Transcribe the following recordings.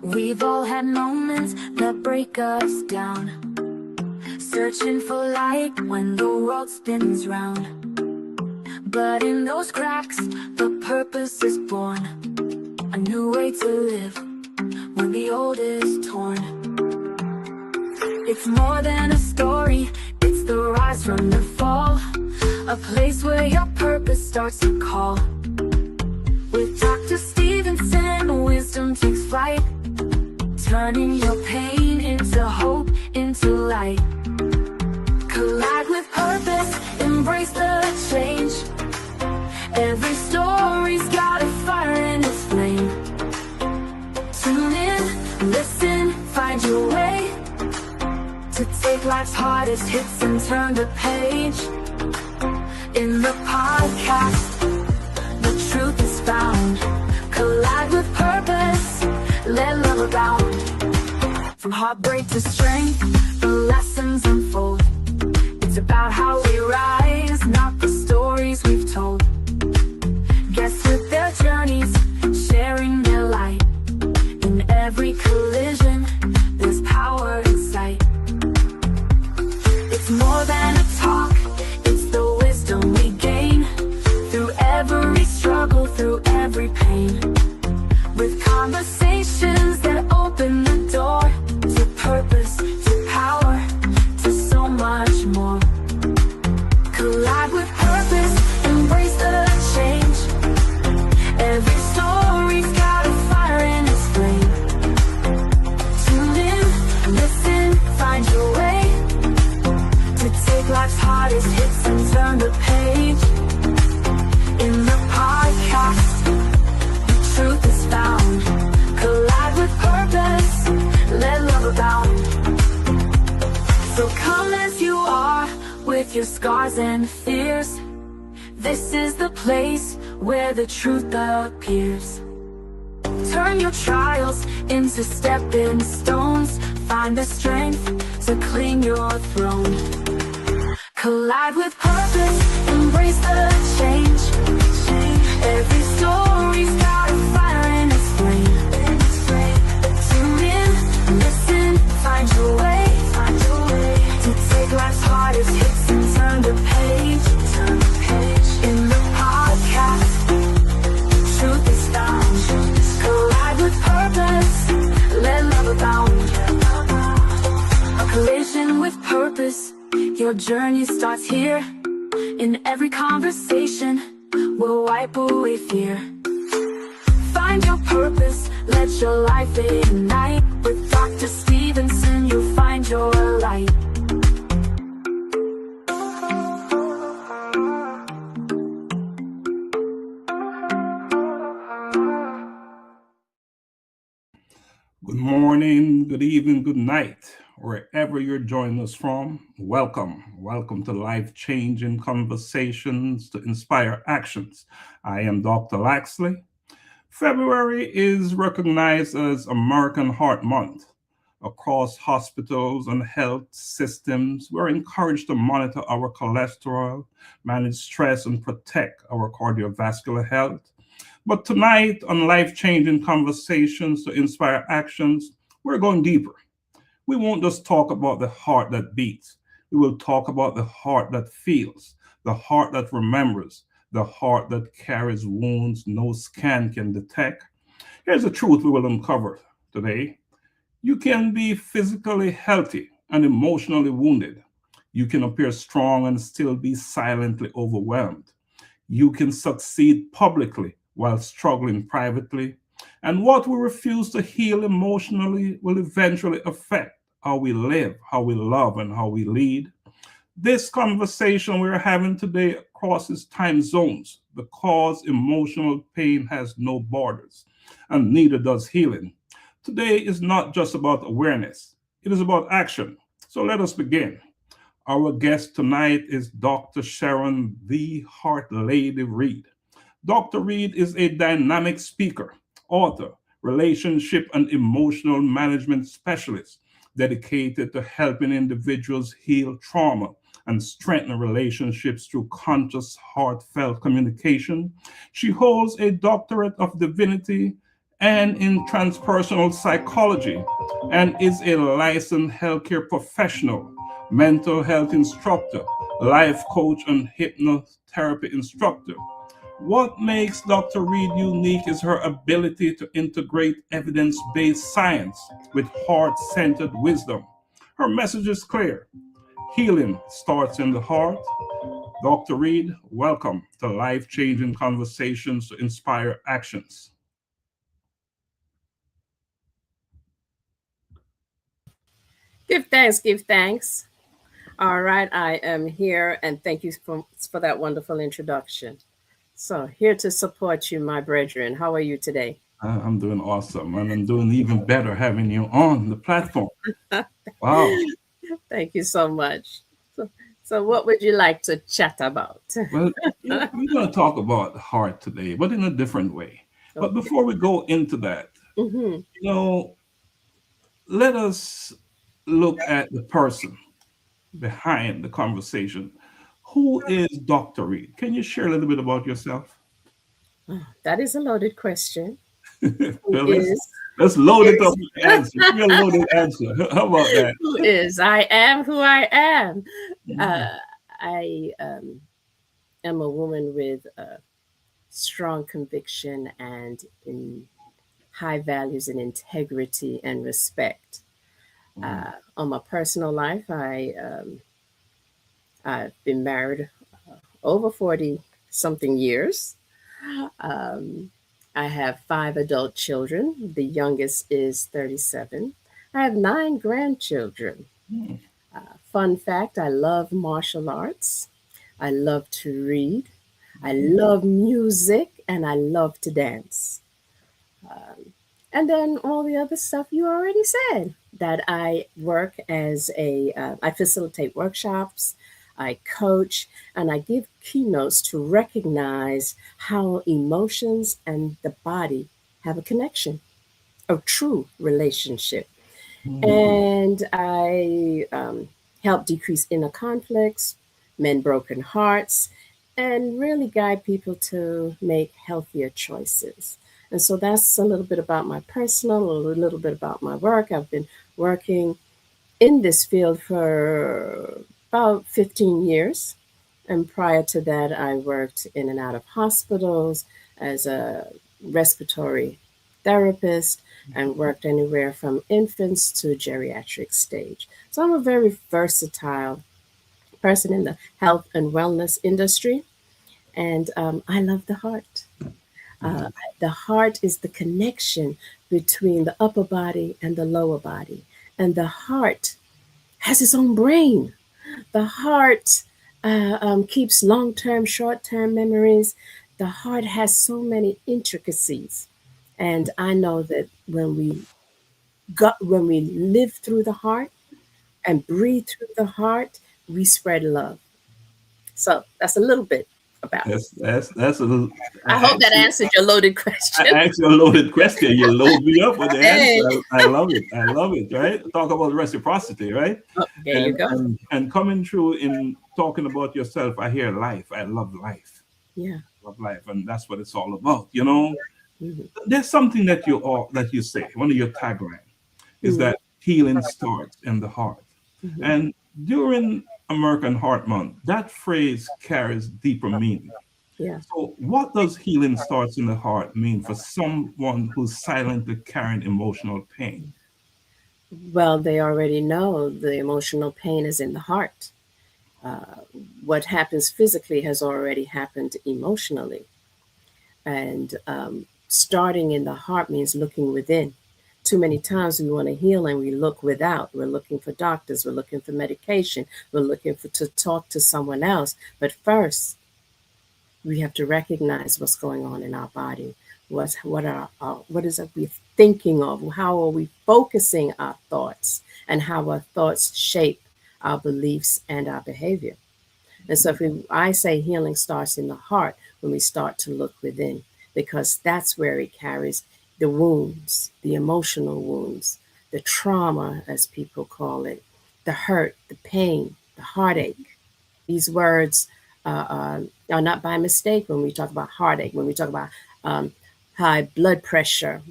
We've all had moments that break us down, searching for light when the world spins round. But in those cracks, the purpose is born, a new way to live when the old is torn. It's more than a story, it's the rise from the fall, a place where your purpose starts to call. With Dr. Stephenson, wisdom takes flight, turning your pain into hope, into light. Collide with purpose, embrace the change. Every story's got a fire in its flame. Tune in, listen, find your way to take life's hardest hits and turn the page. In the podcast, the truth is found. Collide with purpose, let love abound. From heartbreak to strength, the lessons unfold. It's about how we rise, not the stories we've told. Guests with their journeys, sharing their light. In every collision, there's power in sight. It's more than a talk, it's the wisdom we gain through every struggle, through every pain. With conversations that open the door to purpose, to power, to so much more. Collide with purpose, embrace the change. Every story's got a fire in its flame. Tune in, listen, find your way to take life's hardest hits and turn the page. In the podcast, the truth is found. Collide with purpose, let love abound. So come as you are, with your scars and fears. This is the place where the truth appears. Turn your trials into stepping stones. Find the strength to claim your throne. Collide with purpose, embrace the change. Every story's got a fire in its flame. Tune in, listen, find your way to take life's hardest hits and turn the page. In the podcast, truth is found. Collide with purpose, let love abound. A collision with purpose, your journey starts here. In every conversation, we'll wipe away fear. Find your purpose, let your life ignite. With Dr. Stephenson, you'll find your light. Good morning, good evening, good night, wherever you're joining us from. Welcome. Welcome to Life-Changing Conversations to Inspire Actions. I am Dr. Laxley. February is recognized as American Heart Month. Across hospitals and health systems, we're encouraged to monitor our cholesterol, manage stress, and protect our cardiovascular health. But tonight on Life-Changing Conversations to Inspire Actions, we're going deeper. We won't just talk about the heart that beats. We will talk about the heart that feels, the heart that remembers, the heart that carries wounds no scan can detect. Here's the truth we will uncover today. You can be physically healthy and emotionally wounded. You can appear strong and still be silently overwhelmed. You can succeed publicly while struggling privately. And what we refuse to heal emotionally will eventually affect how we live, how we love, and how we lead. This conversation we're having today crosses time zones because emotional pain has no borders, and neither does healing. Today is not just about awareness, it is about action. So let us begin. Our guest tonight is Dr. Sharon, Theeheartlady Reid. Dr. Reid is a dynamic speaker, author, relationship and emotional management specialist dedicated to helping individuals heal trauma and strengthen relationships through conscious, heartfelt communication. She holds a doctorate of divinity and in transpersonal psychology, and is a licensed healthcare professional, mental health instructor, life coach, and hypnotherapy instructor. What makes Dr. Reid unique is her ability to integrate evidence based science with heart centered wisdom. Her message is clear: healing starts in the heart. Dr. Reid, welcome to Life Changing Conversations to Inspire Actions. Give thanks, give thanks. All right, I am here and thank you for that wonderful introduction. So, here to support you, my brethren. How are you today? I'm doing awesome, and I'm doing even better having you on the platform. Wow. Thank you so much. So, so what would you like to chat about? Well, we're going to talk about heart today, but in a different way. But Okay. before we go into that, Hmm. you know, let us look at the person behind the conversation. Who is Dr. Reid? Can you share a little bit about yourself? That is a loaded question. Who Well, is? let's Who load it up is? with the answer. Give me a loaded answer. How about that? Who is? I am who I am. Mm, Uh, I am a woman with strong conviction and in high values and integrity and respect. mm, On my personal life, I've been married over 40 something years. Um, I have five adult children. The youngest is 37. I have nine grandchildren. mm, Fun fact, I love martial arts. I love to read. I mm, love music and I love to dance. And then all the other stuff you already said, that I work as I facilitate workshops, I coach, and I give keynotes to recognize how emotions and the body have a connection, a true relationship. mm. And I help decrease inner conflicts, mend broken hearts, and really guide people to make healthier choices. And so that's a little bit about my personal, a little bit about my work. I've been working in this field for about 15 years. And prior to that, I worked in and out of hospitals as a respiratory therapist and worked anywhere from infants to geriatric stage. So I'm a very versatile person in the health and wellness industry. And I love the heart. Uh, Mm. the heart is the connection between the upper body and the lower body. And the heart has its own brain. The heart keeps long term, short term memories. The heart has so many intricacies. And I know that when we live through the heart and breathe through the heart, we spread love. So that's a little bit about me. That's a little, I hope that answered your loaded question. actually a loaded question. You load me up with the answer. Hey, I love it. I love it. Right? Talk about reciprocity, right? oh, there you And go. and and coming through in talking about yourself, I hear life. I love life. Yeah. Love life, and that's what it's all about. You know, Mhm. there's something that you say. One of your tagline is Mhm. that healing starts in the heart. Mhm. And during American Heart Month, that phrase carries deeper meaning. Yeah. So, what does healing starts in the heart mean for someone who's silently carrying emotional pain? Well, they already know the emotional pain is in the heart. Uh, what happens physically has already happened emotionally. And starting in the heart means looking within. Too many times we want to heal and we look without. We're looking for doctors, we're looking for medication, we're looking for to talk to someone else. But first, we have to recognize what's going on in our body. What is it we thinking of? How are we focusing our thoughts, and how our thoughts shape our beliefs and our behavior? And so, I say healing starts in the heart when we start to look within, because that's where it carries the wounds, the emotional wounds, the trauma, as people call it, the hurt, the pain, the heartache. These words are not by mistake when we talk about heartache, when we talk about um, high blood pressure.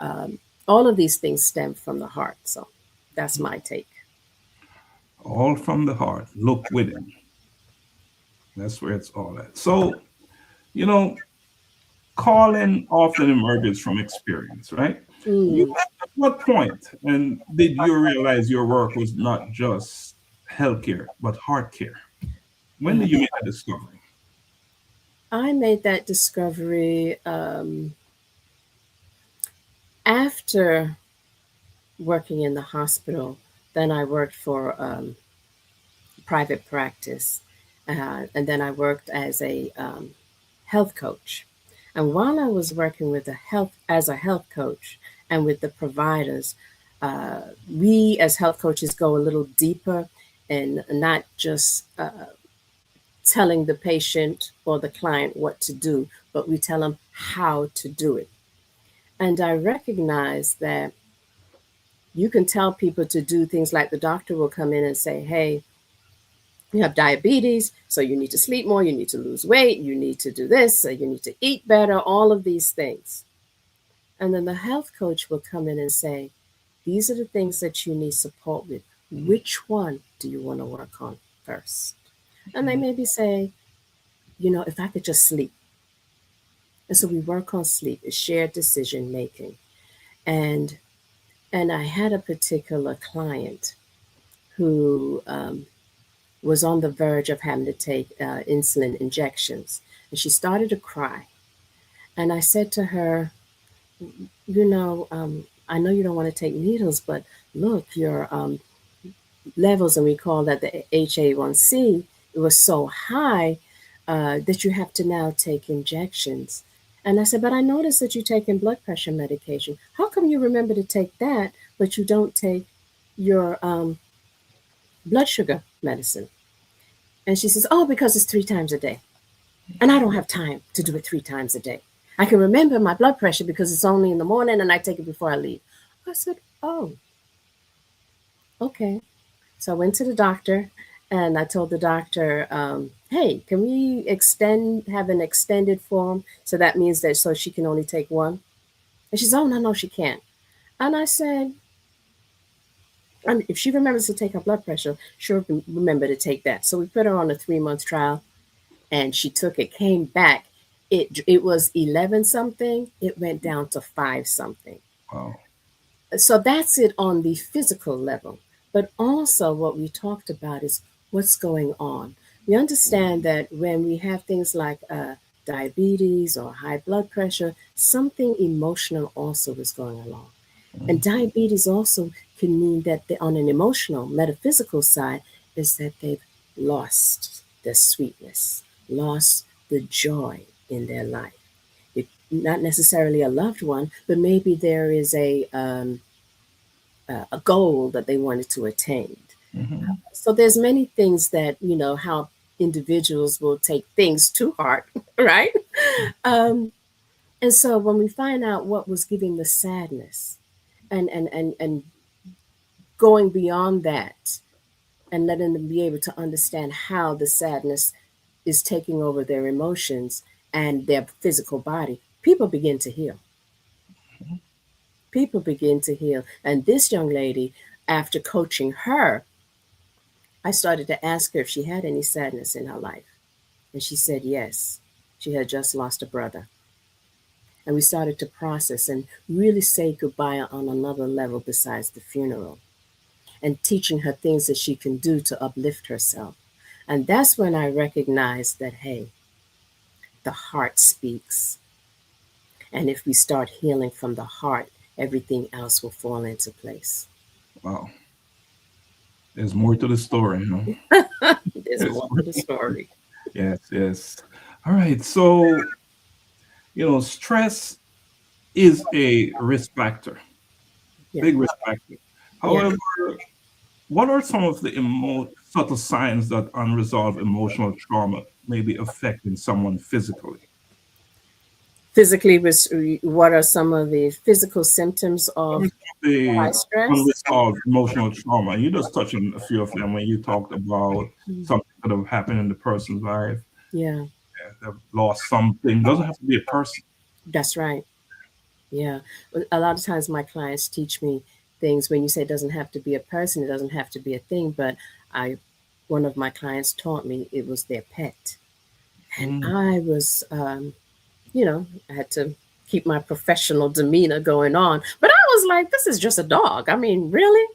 All of these things stem from the heart. So that's my take. All from the heart. Look within. That's where it's all at. So, you know, calling often emerges from experience, right? You, Mm. at what point and did you realize your work was not just healthcare, but heart care? When Uh, did you make that discovery? I made that discovery after working in the hospital. Then I worked for private practice, and then I worked as a health coach. And while I was working with the health as a health coach and with the providers, we as health coaches go a little deeper and not just telling the patient or the client what to do, but we tell them how to do it. And I recognize that you can tell people to do things like the doctor will come in and say, hey, you have diabetes, so you need to sleep more, you need to lose weight, you need to do this, so you need to eat better, all of these things. And then the health coach will come in and say, these are the things that you need support with. Which one do you want to work on first? And they maybe say, if I could just sleep. And so we work on sleep, it's shared decision making. And I had a particular client who was on the verge of having to take insulin injections. And she started to cry. And I said to her, I know you don't want to take needles, but look, your levels, and we call that the HA1C, it was so high that you have to now take injections. And I said, but I noticed that you're taking blood pressure medication. How come you remember to take that, but you don't take your blood sugar medicine? And she says, oh, because it's 3 times a day. And I don't have time to do it 3 times a day. I can remember my blood pressure because it's only in the morning and I take it before I leave. I said, oh, okay. So I went to the doctor and I told the doctor, hey, can we have an extended form? So that means that so she can only take one. And she said, oh, no, she can't. And I said, if she remembers to take her blood pressure, she'll remember to take that. So we put her on a 3-month trial and she took it, came back. It was 11 something. It went down to 5 something. Wow. So that's it on the physical level. But also, what we talked about is what's going on. We understand that when we have things like diabetes or high blood pressure, something emotional also is going along. And diabetes also can mean that on an emotional, metaphysical side, is that they've lost the sweetness, lost the joy in their life. Not necessarily a loved one, but maybe there is a goal that they wanted to attain. Mm-hmm. So there's many things that how individuals will take things to heart, right? Um, and so when we find out what was giving the sadness, and going beyond that, and letting them be able to understand how the sadness is taking over their emotions and their physical body, people begin to heal. People begin to heal. And this young lady, after coaching her, I started to ask her if she had any sadness in her life. And she said yes. She had just lost a brother. And we started to process and really say goodbye on another level besides the funeral, and teaching her things that she can do to uplift herself. And that's when I recognized that, hey, the heart speaks. And if we start healing from the heart, everything else will fall into place. Wow. There's more to the story, There's There's more more. to the story. Yes, yes. All right. So, stress is a risk factor, Yeah. big risk factor. Yeah. However, what are some of the subtle signs that unresolved emotional trauma may be affecting someone physically? Physically, what are some of the physical symptoms What are of some of the high stress? unresolved emotional trauma? You just touched on a few of them when you talked about Mm. something that have happened in the person's life. Yeah, They've lost something. Doesn't have to be a person. that's right. Yeah. A lot of times my clients teach me things when you say it doesn't have to be a person, it doesn't have to be a thing, but I one of my clients taught me it was their pet. And Mm, I was I had to keep my professional demeanor going on. But I was like, this is just a dog. I mean, really?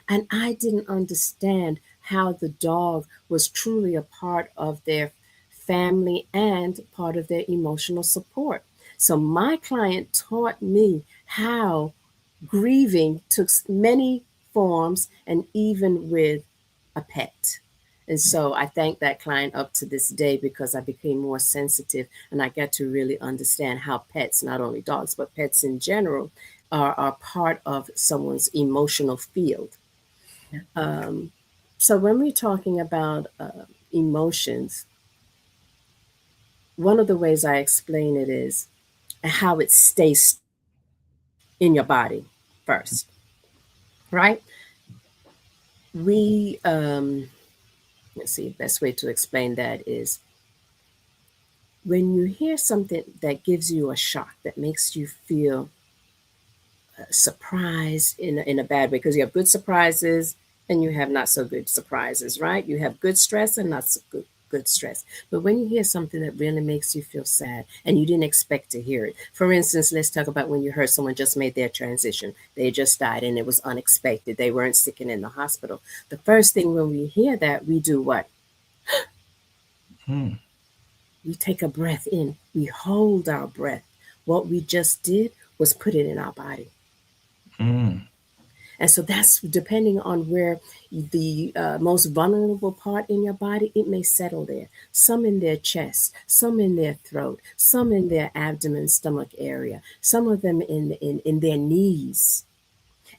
And I didn't understand how the dog was truly a part of their family and part of their emotional support. So my client taught me how grieving took many forms and even with a pet. And so I thank that client up to this day because I became more sensitive and I got to really understand how pets, not only dogs, but pets in general, are part of someone's emotional field. Um, so when we're talking about emotions, one of the ways I explain it is how it stays stuck in your body first, right? We, let's see, best way to explain that is when you hear something that gives you a shock, that makes you feel surprise in a bad way, because you have good surprises and you have not so good surprises, right? You have good stress and not so good stress. But when you hear something that really makes you feel sad and you didn't expect to hear it, for instance, let's talk about when you heard someone just made their transition, they just died and it was unexpected, they weren't sick and in the hospital. The first thing when we hear that, we do what? mm, We take a breath in, we hold our breath. What we just did was put it in our body. mm, And so that's depending on where the most vulnerable part in your body, it may settle there. Some in their chest, some in their throat, some in their abdomen, stomach area, some of them in their knees.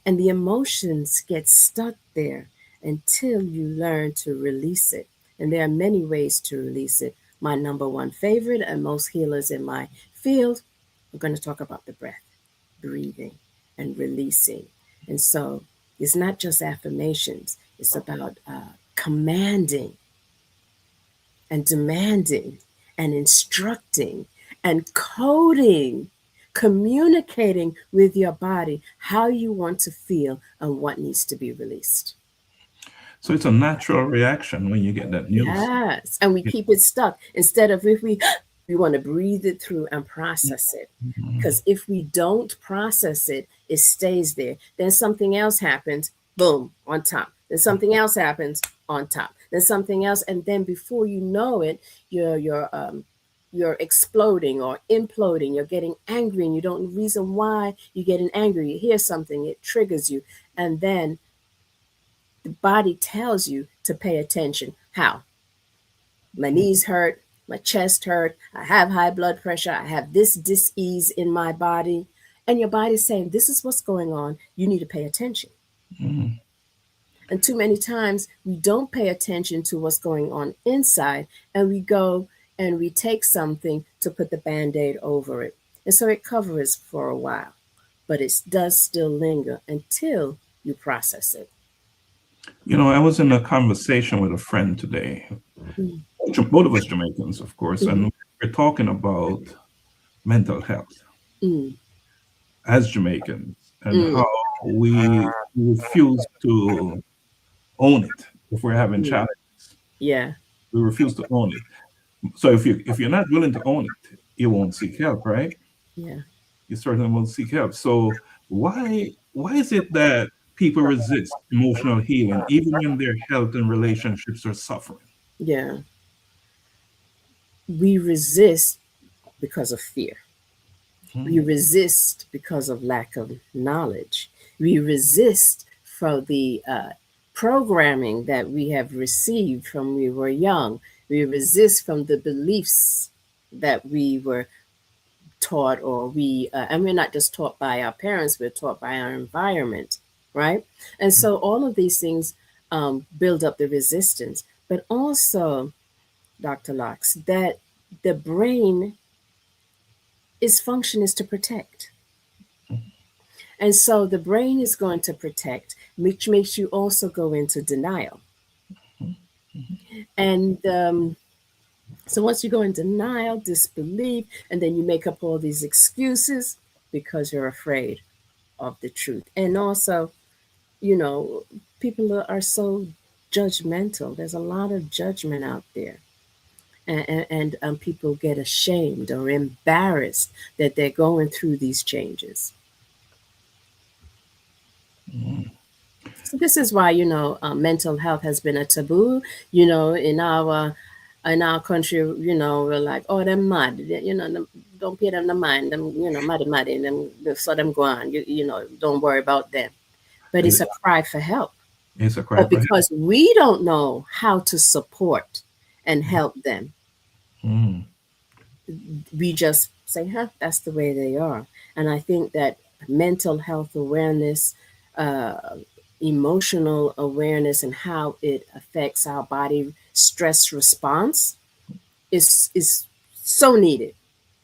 And the emotions get stuck there until you learn to release it. And there are many ways to release it. My number one favorite, and most healers in my field, we're going to talk about the breath, breathing, and releasing. And so it's not just affirmations, it's about commanding and demanding and instructing and coding, communicating with your body how you want to feel and what needs to be released. so it's a natural reaction when you get that news. Yes. And we Yeah. keep it stuck instead of if we want to breathe it through and process it. Mhm. Because if we don't process it, it stays there. Then something else happens, boom, on top. Then something else happens on top. Then something else, and then before you know it, you're exploding or imploding. You're getting angry, and you don't know reason why you're getting angry. You hear something, it triggers you, and then the body tells you to pay attention. How? My knees hurt, my chest hurt, I have high blood pressure, I have this dis-ease in my body. And your body's saying, this is what's going on. You need to pay attention. Mm, And too many times we don't pay attention to what's going on inside and we go and we take something to put the band-aid over it. And so it covers for a while, but it does still linger until you process it. I was in a conversation with a friend today, Mm, both of us Jamaicans, of course, mm, and we're talking about mental health mm, as Jamaicans and mm, how we refuse to own it if we're having mm. challenges. Yeah, We refuse to own it. So if you're not willing to own it, you won't seek help, right? yeah. You certainly won't seek help. So why is it that people resist emotional healing even when their health and relationships are suffering? Yeah, we resist because of fear. We Mm, resist because of lack of knowledge. We resist for the programming that we have received from we were young. We resist from the beliefs that we were taught, or and we're not just taught by our parents, we're taught by our environment, right? And so all of these things build up the resistance. But also, Dr. Locks, that the brain its function is to protect. And so the brain is going to protect, which makes you also go into denial. And so once you go in denial, disbelief, and then you make up all these excuses, because you're afraid of the truth. And also, you know, people are so judgmental. There's a lot of judgment out there. And people get ashamed or embarrassed that they're going through these changes. Mm. So this is why, mental health has been a taboo. In our country, we're like, oh, them mad. Don't pay them the mind. Them, mad. Them, so them go on. Don't worry about them. But it's It- a cry for help. It's a cry But for help. because we don't know how to support and help them, Mm. we just say, huh, that's the way they are. And I think that mental health awareness, uh, emotional awareness, and how it affects our body stress response is so needed.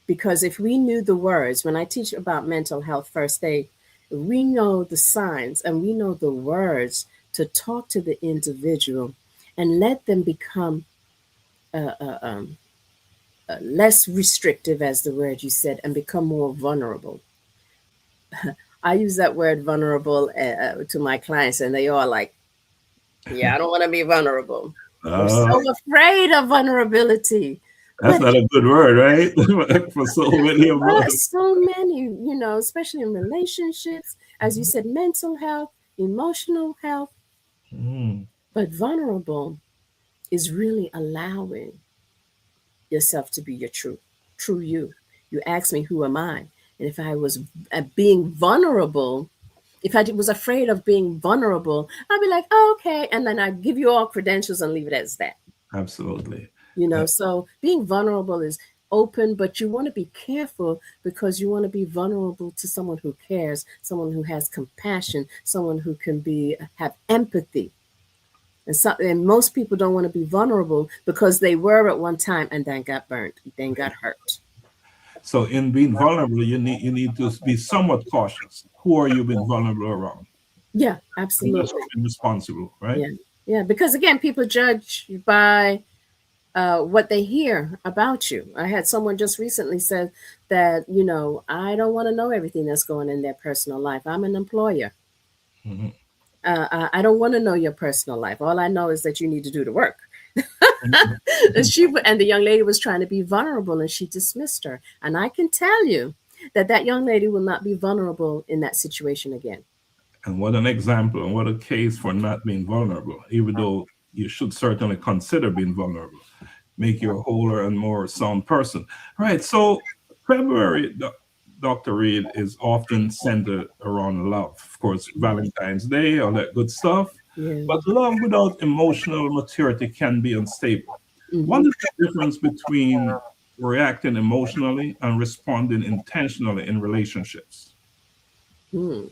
Because if we knew the words, when I teach about mental health first aid, we know the signs and we know the words to talk to the individual and let them become uh, uh, um, less restrictive, as the word you said, and become more vulnerable. I use that word vulnerable to my clients, and they all like, yeah, I don't want to be vulnerable. We're Uh, so afraid of vulnerability. that's But not a good word, right? For so many of but us. so many, especially in relationships, as you said, mental health, emotional health, Mm. but vulnerable is really allowing yourself to be your true you. You ask me, who am I? And if I was being vulnerable, if I was afraid of being vulnerable, I'd be like, oh, okay. And then I'd give you all credentials and leave it as that. Absolutely. So being vulnerable is open, but you want to be careful because you want to be vulnerable to someone who cares, someone who has compassion, someone who can have empathy. And most people don't want to be vulnerable because they were at one time and then got burnt, then got hurt. So in being vulnerable, you need to be somewhat cautious. Who are you being vulnerable around? Yeah, And that's absolutely. being responsible, right? Yeah, yeah. Because again, people judge by what they hear about you. I had someone just recently said that, I don't want to know everything that's going in their personal life. I'm an employer. Mhm. I don't want to know your personal life. All I know is that you need to do the work. and Mhm. the young lady was trying to be vulnerable, and she dismissed her. And I can tell you that that young lady will not be vulnerable in that situation again. And what an example and what a case for not being vulnerable, even though you should certainly consider being vulnerable, make you a wholer and more sound person. Right. So February, Dr. Reid, is often centered around love. Of course, Valentine's Day, all that good stuff. Yeah. But love without emotional maturity can be unstable. What Hmm. is the difference between reacting emotionally and responding intentionally in relationships? Hmm.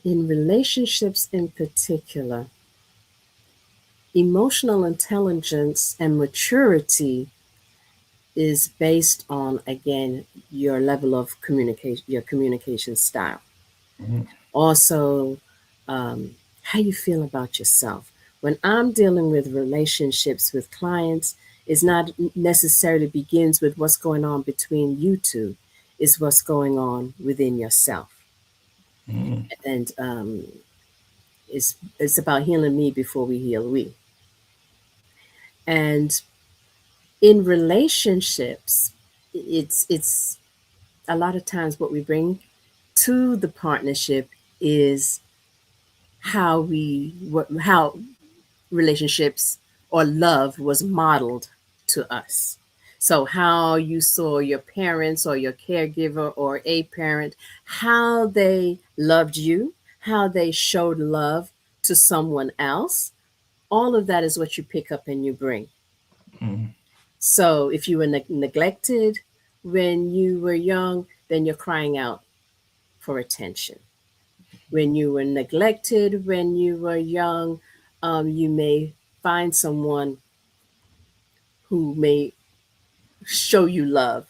In relationships in particular, emotional intelligence and maturity is based on, again, your level of communication, your communication style. Mhm. Also, how you feel about yourself. When I'm dealing with relationships with clients, it's not necessarily begins with what's going on between you two, is what's going on within yourself. Mhm. And it's about healing me before we heal we. And in relationships, it's a lot of times what we bring to the partnership is how relationships or love was modeled to us. So how you saw your parents or your caregiver or a parent, how they loved you, how they showed love to someone else, all of that is what you pick up and you bring. Mhm. So if you were neglected when you were young, then you're crying out for attention. When you were neglected when you were young, you may find someone who may show you love,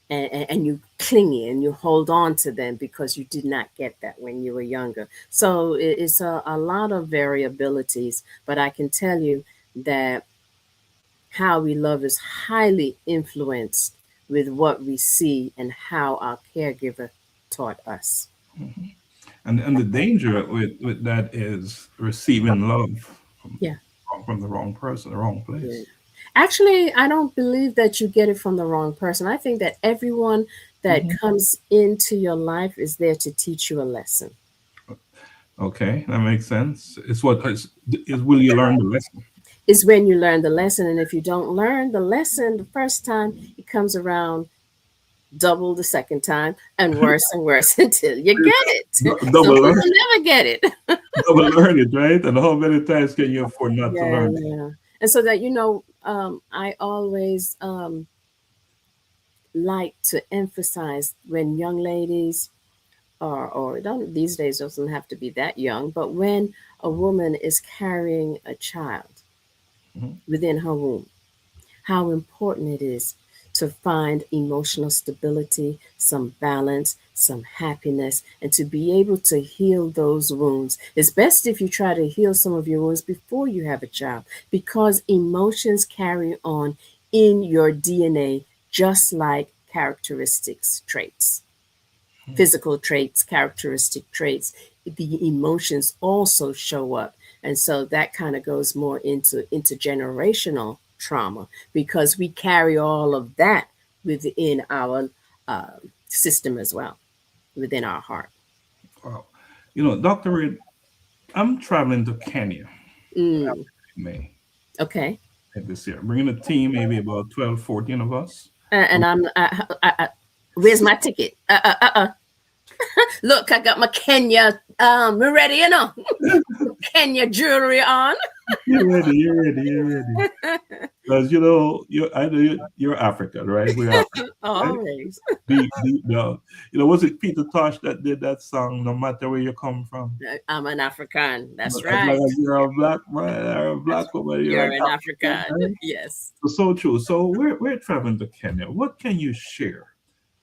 and you clingy and you hold on to them because you did not get that when you were younger. So it's a lot of variabilities, but I can tell you that how we love is highly influenced with what we see and how our caregiver taught us. Mhm. And the danger with that is receiving love from, Yeah. from the wrong person, the wrong Yeah. place. Actually, I don't believe that you get it from the wrong person. I think that everyone that Mhm. comes into your life is there to teach you a lesson. Okay, that makes sense. It's what is will you learn the lesson? Is when you learn the lesson. And if you don't learn the lesson the first time, it comes around double the second time and worse until you get it. Some Double learn, people never get it. double learn it, right? And how many times can you afford not to Yeah, learn it? yeah. And so that, I always like to emphasize when young ladies or it don't these days doesn't have to be that young, but when a woman is carrying a child Mhm. within her womb, how important it is to find emotional stability, some balance, some happiness, and to be able to heal those wounds. It's best if you try to heal some of your wounds before you have a child because emotions carry on in your DNA just like characteristics, traits, physical traits, characteristic traits, the emotions also show up. And so that kind of goes more into intergenerational trauma because we carry all of that within our system as well, within our heart. Wow. Dr. Reid, I'm traveling to Kenya Mm, in May okay. this year. Bringing a team, maybe about 12, 14 of us. And where's my ticket? Look, I got my Kenya ready, Kenya jewelry on. You're ready, you're ready, you're ready. Because I know you're African, right? We are, right? Always. Was it Peter Tosh that did that song? No matter where you come from, I'm an African. That's but as long right. as you're a black man or a That's black woman, you're you're like an African, African. right? Yes. So true. So we're traveling to Kenya. What can you share?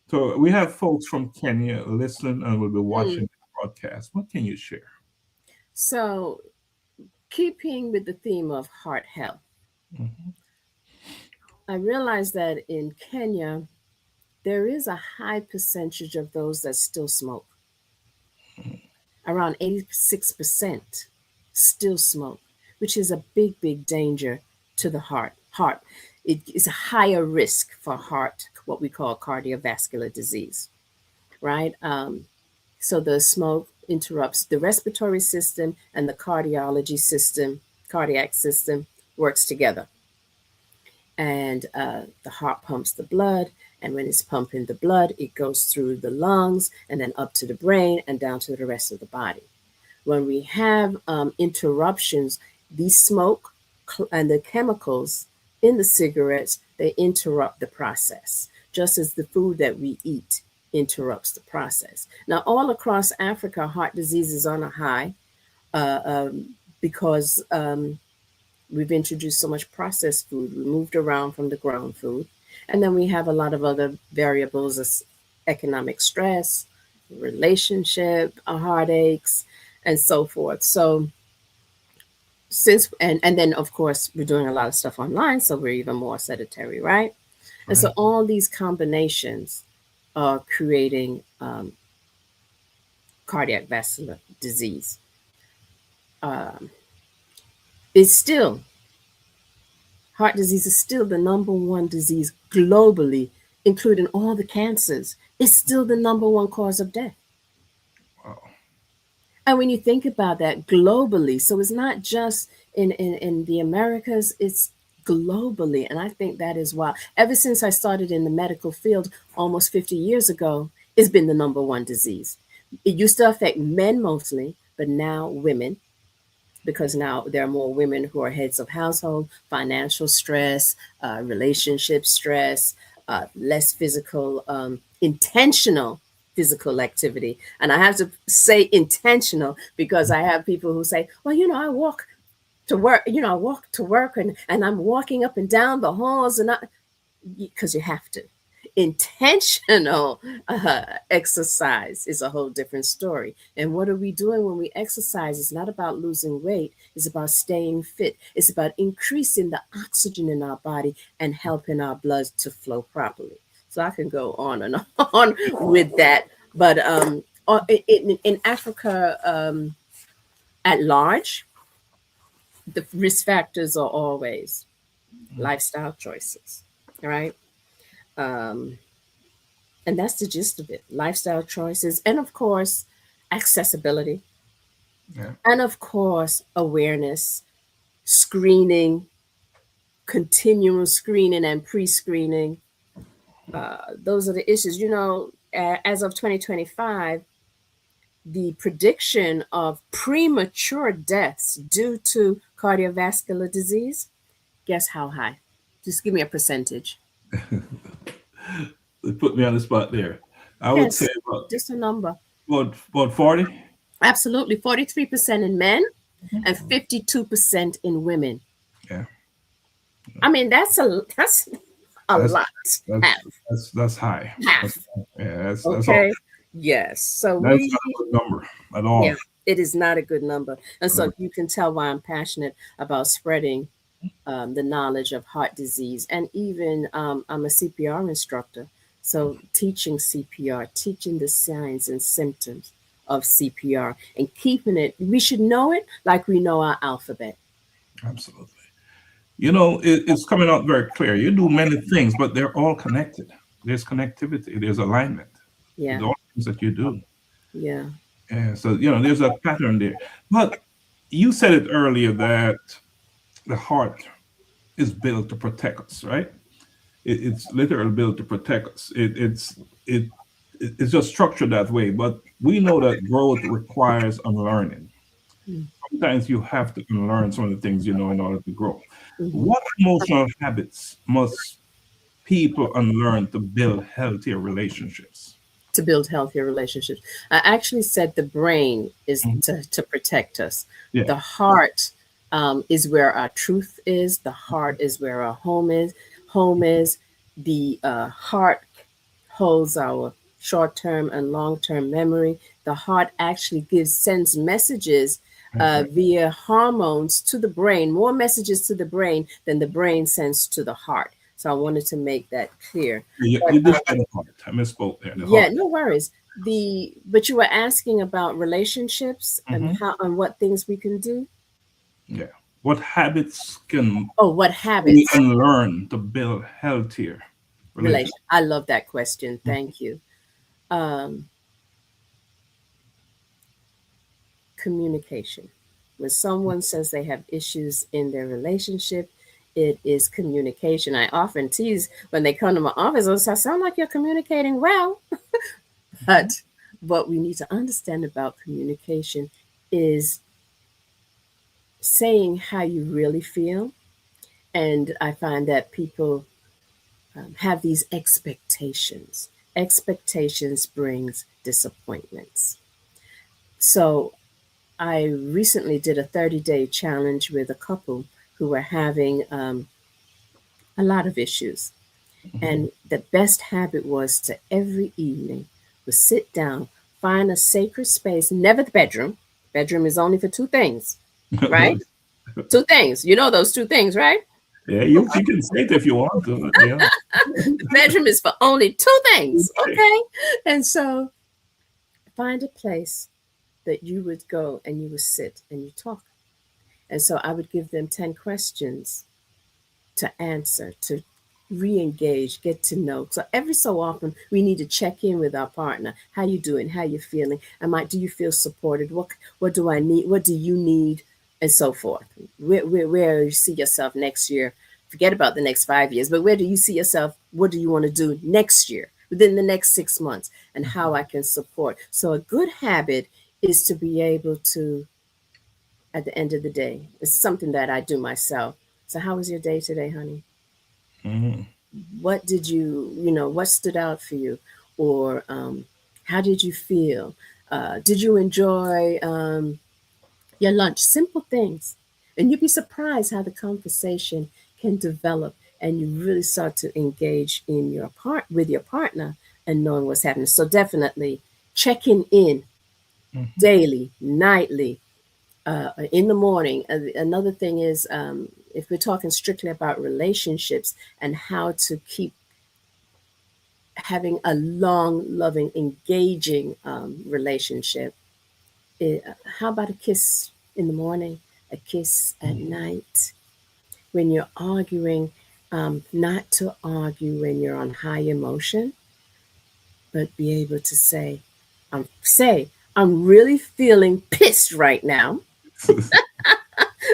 So we have folks from Kenya listening and will be Hmm. watching the broadcast. What can you share? So, keeping with the theme of heart health, Mhm. I realized that in Kenya, there is a high percentage of those that still smoke. Around 86% still smoke, which is a big, big danger to the heart. It is a higher risk for heart, what we call cardiovascular disease, right? So the smoke interrupts the respiratory system and the cardiac system works together. And the heart pumps the blood. And when it's pumping the blood, it goes through the lungs and then up to the brain and down to the rest of the body. When we have interruptions, the smoke and the chemicals in the cigarettes, they interrupt the process, just as the food that we eat interrupts the process. Now, all across Africa, heart disease is on a high uh, because we've introduced so much processed food. We moved around from the ground food. And then we have a lot of other variables as economic stress, relationship, heartaches, and so forth. So and then of course we're doing a lot of stuff online, so we're even more sedentary, right? And so Right. all these combinations are creating cardiac vascular disease. Um, it's still Heart disease is still the number one disease globally, including all the cancers. It's still the number one cause of death. Wow. And when you think about that globally, so it's not just in the Americas, it's globally. And I think that is why, ever since I started in the medical field almost 50 years ago, it's been the number one disease. It used to affect men mostly, but now women, because now there are more women who are heads of household, financial stress, relationship stress, less physical, intentional physical activity. And I have to say intentional because I have people who say, well, I walk to work, I walk to work and I'm walking up and down the halls and because you have to. Intentional exercise is a whole different story. And what are we doing when we exercise? It's not about losing weight, it's about staying fit, it's about increasing the oxygen in our body and helping our blood to flow properly. So I can go on and on with that. But in Africa at large, the risk factors are always lifestyle choices, right? Um, and that's the gist of it, lifestyle choices. And of course, accessibility. Yeah. And of course, awareness, screening, continual screening and pre-screening. Those are the issues. As of 2025, the prediction of premature deaths due to cardiovascular disease, guess how high? Just give me a percentage. They put me on the spot there. I would say Yes, just a number. about 40. Absolutely. 43% in men and 52% in women. Yeah. I mean, that's a That's lot. that's Half. that's high. Half. That's all. Okay. Yes. So That's we, not a good number at yeah, all. it is not a good number. And Uh, so you can tell why I'm passionate about spreading the knowledge of heart disease. And even I'm a CPR instructor. So teaching CPR, teaching the signs and symptoms of CPR and keeping it, we should know it like we know our alphabet. Absolutely. It's coming out very clear. You do many things, but they're all connected. There's connectivity. There's alignment with Yeah. all things that you do. Yeah. And so, there's a pattern there. But you said it earlier that the heart is built to protect us, right? It's literally built to protect us. It's just structured that way. But we know that growth requires unlearning. Sometimes you have to unlearn some of the things you know in order to grow. Mhm. What emotional habits must people unlearn to build healthier relationships? To build healthier relationships. I actually said the brain is Mhm. to protect us. Yeah. The heart is where our truth is. The heart is where our home is. Home is the heart holds our short-term and long-term memory. The heart actually sends messages That's right. via hormones to the brain, more messages to the brain than the brain sends to the heart. So I wanted to make that clear. You did say the heart. I misspoke there. The Yeah, heart. no worries. But you were asking about relationships and Hmm. how and what things we can do. Yeah. What habits can Oh, what we habits? unlearn to build healthier relationships? I love that question. Thank you. Um, Communication. When someone says they have issues in their relationship, it is communication. I often tease when they come to my office, I sound like you're communicating well. But what we need to understand about communication is saying how you really feel. And I find that people have these expectations. Expectations brings disappointments. So I recently did a 30-day challenge with a couple who were having a lot of issues. And the best habit was to every evening was sit down, find a sacred space, never the bedroom. Bedroom is only for two things, right? Two things. You know those two things, right? Yeah, you can say it if you want to, but yeah. The bedroom is for only two things, Okay. okay? And so find a place that you would go and you would sit and you talk. And so I would give them 10 questions to answer, to re-engage, get to know. So every so often we need to check in with our partner. How you doing? How you feeling? Do you feel supported? What do I need? What do you need? And so forth. Where you see yourself next year? Forget about the next 5 years, but where do you see yourself? What do you want to do next year, within the next 6 months, and how I can support? So a good habit is to be able to, at the end of the day, it's something that I do myself. So how was your day today, honey? Mhm. What did what stood out for you? Or how did you feel? Did you enjoy your lunch? Simple things. And you'd be surprised how the conversation can develop and you really start to engage in with your partner and knowing what's happening. So definitely checking in Mhm. daily, nightly, in the morning. Another thing is, if we're talking strictly about relationships and how to keep having a long, loving, engaging relationship. It, how about a kiss in the morning, a kiss at night? When you're arguing, not to argue when you're on high emotion, but be able to say, I'm really feeling pissed right now.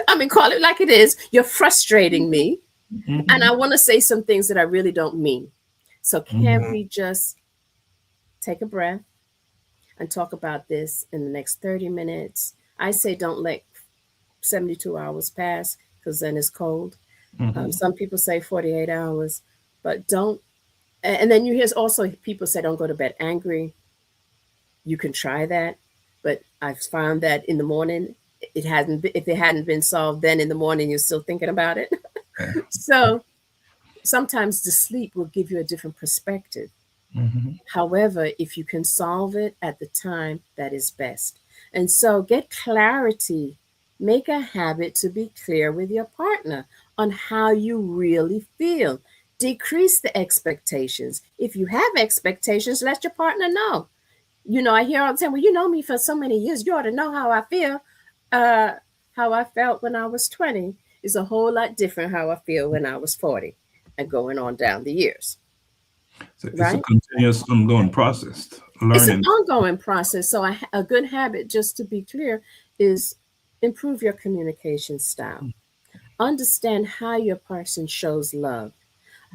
I mean, call it like it is. You're frustrating me, and I Mhm. want to say some things that I really don't mean. So, can Mhm. we just take a breath and talk about this in the next 30 minutes? I say don't let 72 hours pass because then it's cold. Mhm. Some people say 48 hours, but don't. And then you hear also people say don't go to bed angry. You can try that, but I've found that in the morning, it hasn't. If it hadn't been solved, then in the morning you're still thinking about it. Yeah. So sometimes the sleep will give you a different perspective. Mhm. However, if you can solve it at the time, that is best. And so get clarity. Make a habit to be clear with your partner on how you really feel. Decrease the expectations. If you have expectations, let your partner know. I hear all the time, well, you know me for so many years. You ought to know how I feel. Uh, how I felt when I was 20 is a whole lot different how I feel when I was 40 and going on down the years, So it's a right? continuous, ongoing process. It's an Learning. ongoing process. So a good habit, just to be clear, is improve your communication style. Understand how your person shows love.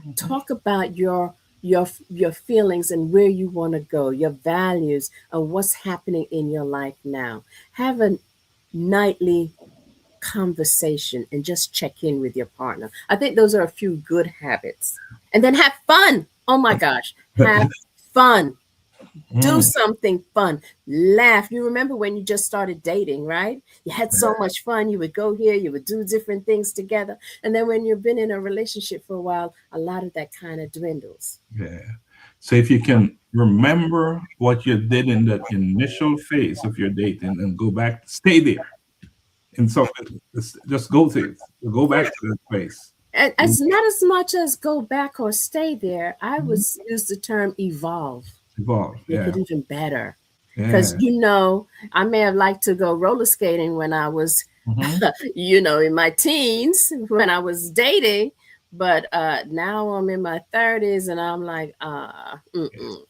Mhm. Talk about your feelings and where you want to go, your values, and what's happening in your life now. Have a nightly conversation and just check in with your partner. I think those are a few good habits. And then have fun. Oh my gosh, have fun. Do Mm. something fun. Laugh. You remember when you just started dating, right? You had so Yeah. much fun. You would go here, you would do different things together. And then when you've been in a relationship for a while, a lot of that kind of dwindles. Yeah. So if you can remember what you did in that initial phase of your dating and go back, stay there. And so just go to it. Go back to that place. And You it's not as much as go back or stay there. I would Mhm. use the term evolve. Evolve. Make Yeah. it even better. Because, Yeah. I may have liked to go roller skating when I was, Hmm. in my teens, when I was dating. But now I'm in my 30s and I'm like, Yes.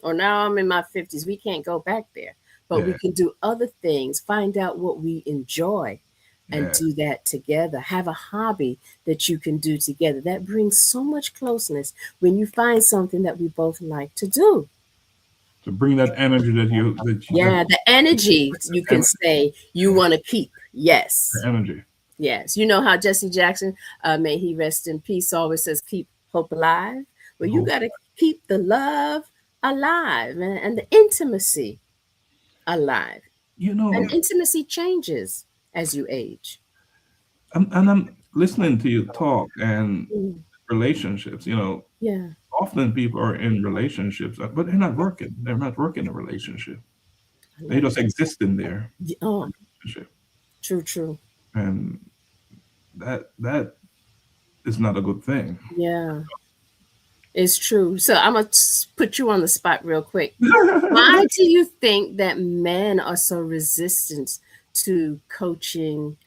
or now I'm in my 50s. We can't go back there. But we Yeah. can do other things, find out what we enjoy and Yeah. do that together. Have a hobby that you can do together. That brings so much closeness when you find something that we both like to do. To bring that energy that Yeah, the energy you can energy. say you Yeah. want to keep. The Yes. energy. Yes. You know how Jesse Jackson, may he rest in peace, always says, keep hope alive? Well, you Hope. got to keep the love alive and the intimacy alive. You And know, intimacy changes as you age. I'm listening to you talk and Mm, relationships. yeah, Often people are in relationships, but they're not working. They're not working a relationship. I They love just that. exist in their Oh, relationship, true, true. and that is not a good thing. Yeah, it's true. So I'm going to put you on the spot real quick. Why do you think that men are so resistant to coaching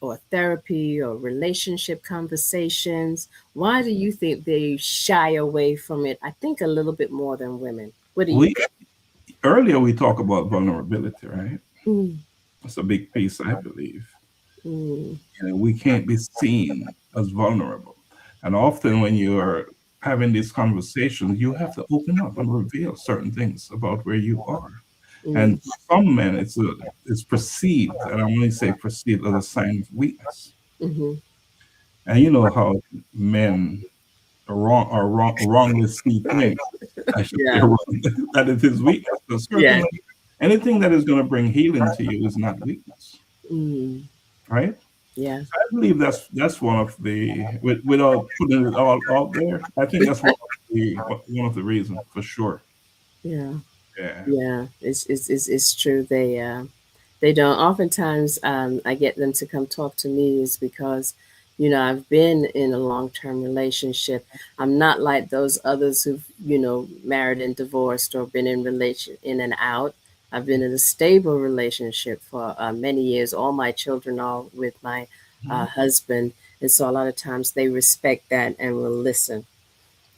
or therapy or relationship conversations? Why do you think they shy away from it? I think a little bit more than women. What do you we think? Earlier we talked about vulnerability, right? Mm, That's a big piece, I believe. mm, We can't be seen as vulnerable, and often when you're having these conversations, you have to open up and reveal certain things about where you are. And mm, for some men, it's perceived, and I'm only say perceived as a sign of weakness. mm-hmm. And you know how men wrongly see things. I should say Yeah. wrong, that it is weakness. So Yeah. certainly, anything that is going to bring healing to you is not weakness, Mm, right? yeah. So I believe that's one of without putting it all out there. I think that's one of the reasons for sure. Yeah. Yeah. Yeah. It's true. They don't. Oftentimes, I get them to come talk to me is because, I've been in a long-term relationship. I'm not like those others who've, married and divorced or been in relation in and out. I've been in a stable relationship for many years. All my children are with my Mhm. husband, and so a lot of times they respect that and will listen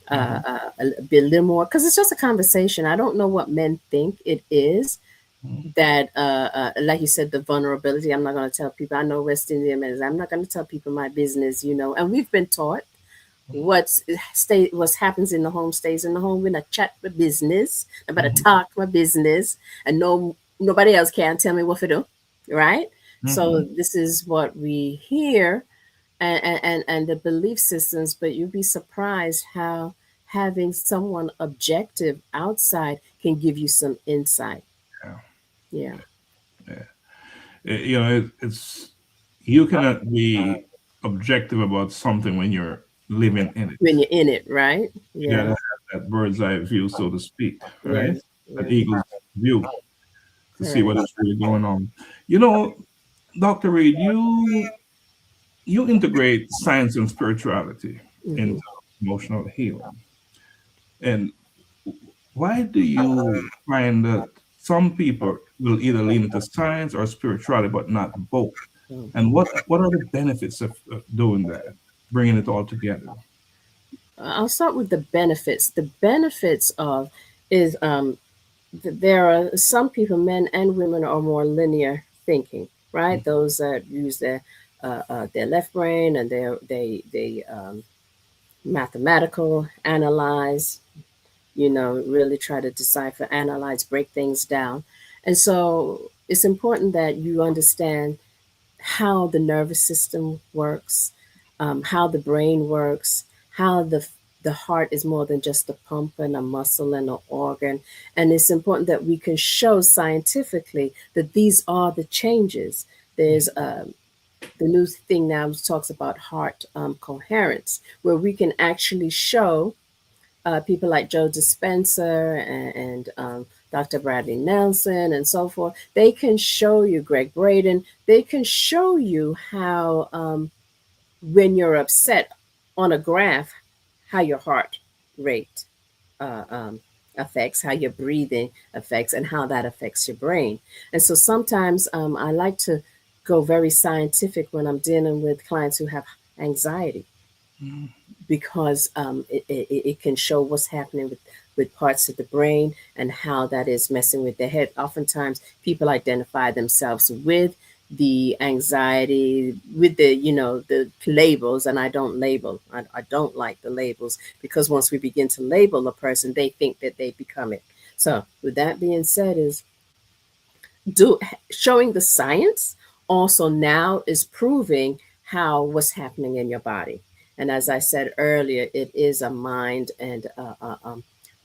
Mhm. a bit, a little more, because it's just a conversation. I don't know what men think it is Mhm. that, like you said, the vulnerability. I'm not going to tell people. I know West Indian men. I'm not going to tell people my business, and we've been taught what happens in the home stays in the home. We're not chat my business. I'm about to Mhm. talk my business, and nobody else can tell me what to do, right? So Mhm. this is what we hear, and the belief systems. But you'd be surprised how having someone objective outside can give you some insight. Yeah. Yeah, Yeah. It's you cannot be objective about something when you're living in it. when you're in it, right? You gotta Yeah, have that bird's eye view, so to speak, yeah, right? That yeah. eagle's view to see Correct. what is really going on. You know, Dr. Reid, you integrate science and spirituality Hmm. into emotional healing. And why do you find that some people will either lean into science or spirituality, but not both? And what are the benefits of doing that, bringing it all together? I'll start with the benefits. The benefits of is there are some people, men and women, are more linear thinking, right? Those that use their left brain and they mathematical analyze, really try to decipher, analyze, break things down, and so it's important that you understand how the nervous system works, how the brain works, how the heart is more than just a pump and a muscle and an organ. And it's important that we can show scientifically that these are the changes. There's the new thing now talks about heart coherence, where we can actually show people like Joe Dispenza and Dr. Bradley Nelson and so forth. They can show you, Greg Braden, they can show you how, when you're upset on a graph, how your heart rate uh, um, affects, how your breathing affects, and how that affects your brain. And so sometimes I like to go very scientific when I'm dealing with clients who have anxiety, Mhm. because it can show what's happening with parts of the brain and how that is messing with their head. Oftentimes, people identify themselves with the anxiety, with the labels, and I don't label. I don't like the labels, because once we begin to label a person, they think that they become it. So, with that being said, is do showing the science also now is proving how what's happening in your body. And as I said earlier, it is a mind and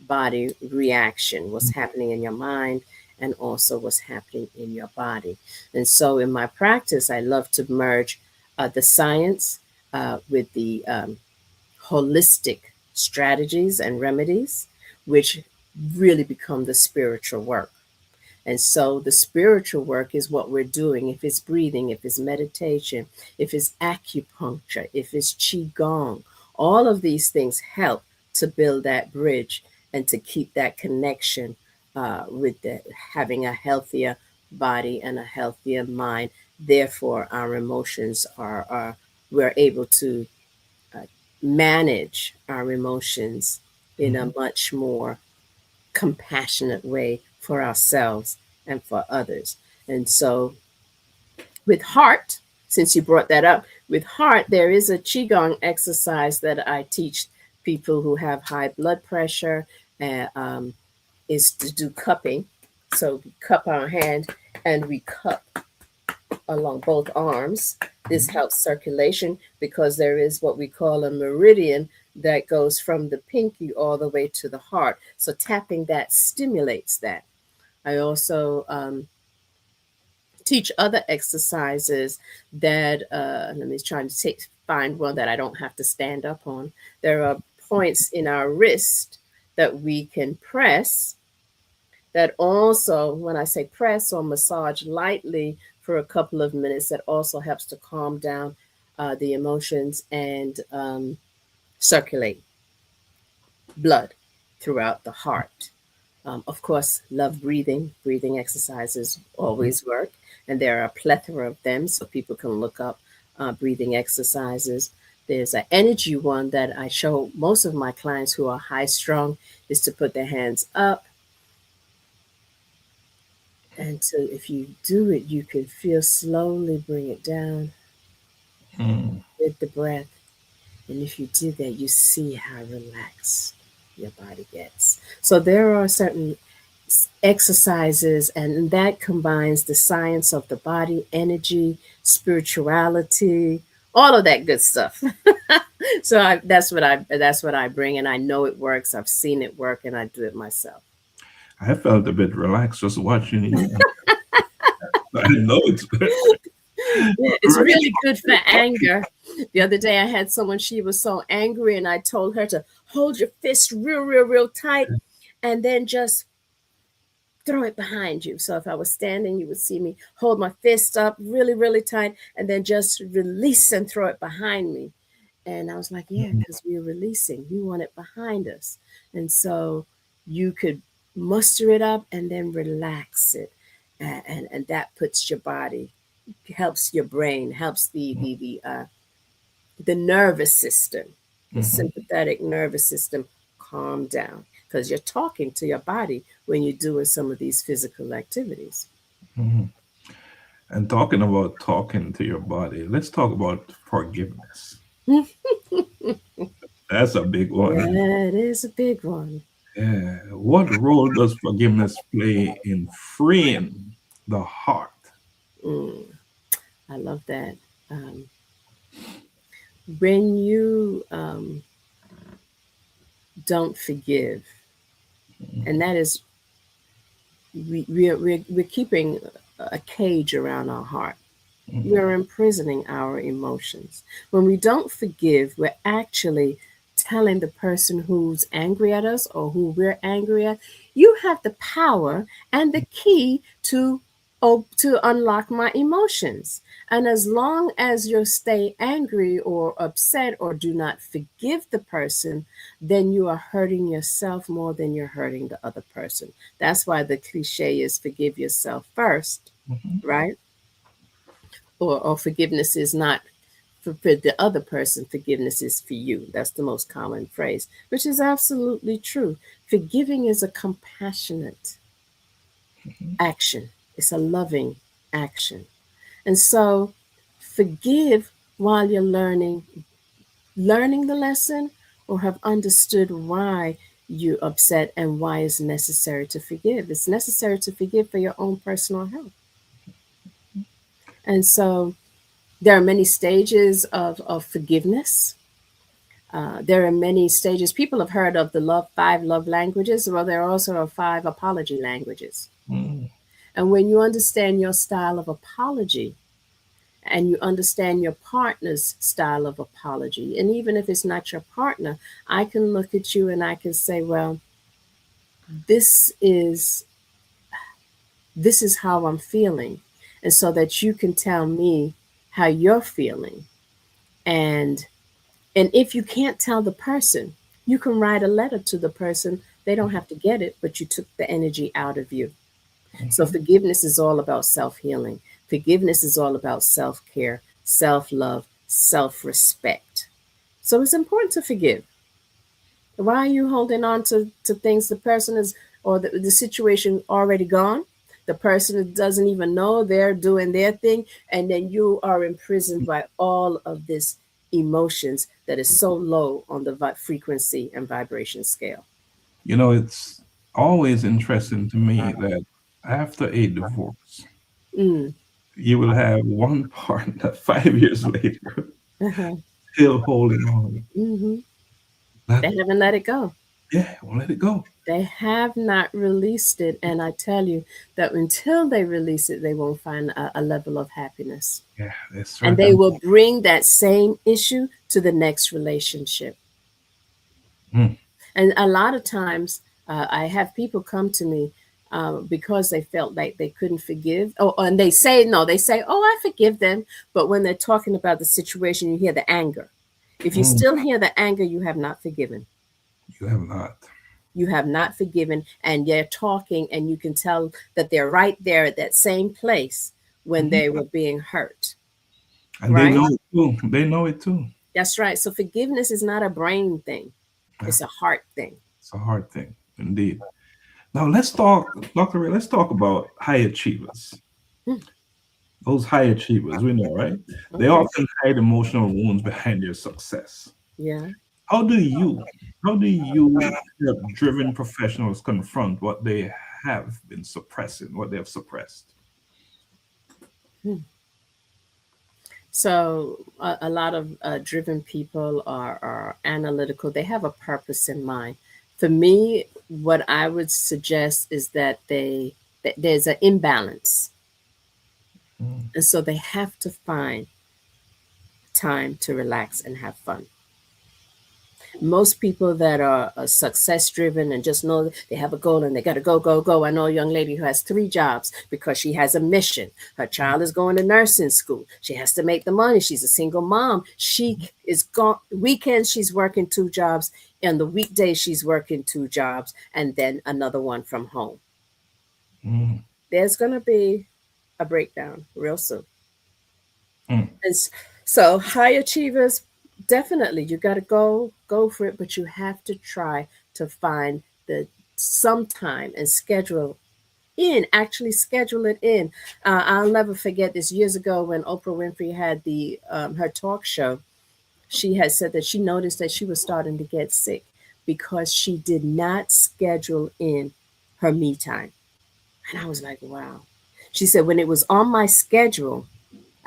body reaction, what's happening in your mind and also what's happening in your body. And so in my practice, I love to merge the science with the holistic strategies and remedies, which really become the spiritual work. And so the spiritual work is what we're doing. If it's breathing, if it's meditation, if it's acupuncture, if it's qigong, all of these things help to build that bridge and to keep that connection with having a healthier body and a healthier mind. Therefore, our emotions are we're able to uh, manage our emotions in a Mhm. much more compassionate way for ourselves and for others. And so, with heart, since you brought that up, with heart, there is a Qigong exercise that I teach people who have high blood pressure, is to do cupping. So, we cup our hand and we cup along both arms. This Mhm. helps circulation because there is what we call a meridian that goes from the pinky all the way to the heart. So tapping that stimulates that. I also teach other exercises that, let me try to find one that I don't have to stand up on. There are points in our wrist that we can press, that also, when I say press or massage lightly for a couple of minutes, that also helps to calm down the emotions and circulate blood throughout the heart. Of course, love breathing exercises always work, and there are a plethora of them, so people can look up breathing exercises. There's an energy one that I show most of my clients who are high strung is to put their hands up. And so if you do it, you can feel slowly bring it down Mm. with the breath. And if you do that, you see how relaxed your body gets. So there are certain exercises, and that combines the science of the body, energy, spirituality, all of that good stuff. So that's what I bring, and I know it works. I've seen it work, and I do it myself. I felt a bit relaxed just watching you. I know it's Yeah, it's really good for anger. The other day, I had someone, she was so angry, and I told her to hold your fist real tight and then just throw it behind you. So if I was standing, you would see me hold my fist up really tight and then just release and throw it behind me. And I was like, yeah, because we're releasing. We want it behind us. And so you could muster it up and then relax it. And that puts your body, helps your brain, helps the nervous system, the Mhm, sympathetic nervous system calm down because you're talking to your body when you're doing some of these physical activities. mhm. And talking about talking to your body, let's talk about forgiveness. That's a big one. That is a big one. Yeah. What role does forgiveness play in freeing the heart? Mm, I love that. Um, when you don't forgive, and that is, we're keeping a cage around our heart. We Mhm, are imprisoning our emotions. When we don't forgive, we're actually telling the person who's angry at us or who we're angry at, you have the power and the key to to unlock my emotions. And as long as you stay angry or upset or do not forgive the person, then you are hurting yourself more than you're hurting the other person. That's why the cliche is forgive yourself first, mhm, right? Or forgiveness is not for the other person, forgiveness is for you. That's the most common phrase, which is absolutely true. Forgiving is a compassionate action, it's a loving action. And so forgive while you're learning the lesson or have understood why you're upset and why it's necessary to forgive. It's necessary to forgive for your own personal health. And so there are many stages of forgiveness. There are many stages. People have heard of the five love languages. Well, there are also five apology languages. mhm. And when you understand your style of apology and you understand your partner's style of apology, and even if it's not your partner, I can look at you and I can say, well, this is this is how I'm feeling. And so that you can tell me how you're feeling. And And if you can't tell the person, you can write a letter to the person. They don't have to get it, but you took the energy out of you. So forgiveness is all about self healing. Forgiveness is all about self care, self love, self respect. So it's important to forgive. Why are you holding on to things the person is or the situation already gone? The person doesn't even know they're doing their thing, and then you are imprisoned by all of this emotions that is so low on the frequency and vibration scale. You know, it's always interesting to me that after a divorce, Mm. you will have one partner 5 years later Uh-huh. still holding on. Hmm. That, They haven't let it go. yeah, won't let it go. They have not released it, and I tell you that until they release it, they won't find a level of happiness. Yeah, it's And they certain. will bring that same issue to the next relationship. Mm, And a lot of times, I have people come to me. because they felt like they couldn't forgive. Oh, and they say, no, they say, oh, I forgive them. But when they're talking about the situation, you hear the anger. If you Mm, still hear the anger, you have not forgiven. you have not. You have not forgiven, and they're talking, and you can tell that they're right there at that same place when Mhm. they were being hurt, And they right? know it too. They know it too. That's right. So forgiveness is not a brain thing, Yeah, it's a heart thing. it's a hard thing, indeed. Now let's talk, Dr. Ray, let's talk about high achievers. Mm, Those high achievers, we know, right? They okay. often hide emotional wounds behind their success. Yeah. How do you, how do you help driven professionals confront what they have been suppressing, what they have suppressed? Hmm. So a lot of driven people are analytical. They have a purpose in mind. For me, what I would suggest is that that there's an imbalance, Mm, and so they have to find time to relax and have fun. Most people that are success driven and just know they have a goal and they got to go, go, go. I know a young lady who has 3 jobs because she has a mission. Her child is going to nursing school. She has to make the money. She's a single mom. She is gone. Weekends, she's working 2 jobs. And the weekdays, she's working 2 jobs and then another one from home. mm, There's going to be a breakdown real soon. mm, And so high achievers, definitely you got to go for it, but you have to try to find the some time and actually schedule it in. I'll never forget this years ago when Oprah Winfrey had the her talk show. She had said that she noticed that she was starting to get sick because she did not schedule in her me time. And I was like, wow. She said, when it was on my schedule,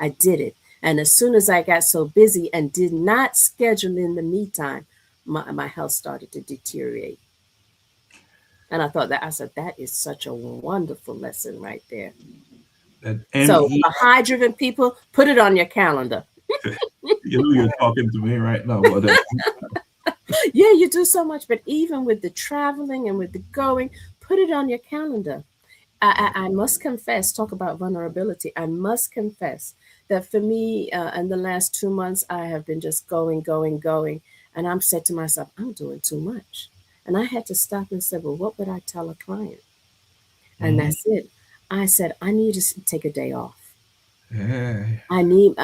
I did it. And as soon as I got so busy and did not schedule in the me time, my health started to deteriorate. And I said, that is such a wonderful lesson right there. that So, ME, for high driven people, put it on your calendar. you know, you're talking to me right now, but Yeah, you do so much, but even with the traveling and with the going, put it on your calendar. I must confess, talk about vulnerability. I must confess that for me, in the last 2 months, I have been just going, going, going. And I'm said to myself, I'm doing too much. And I had to stop and say, well, what would I tell a client? And Mhm. that's it. I said, I need to take a day off. Yeah. I need,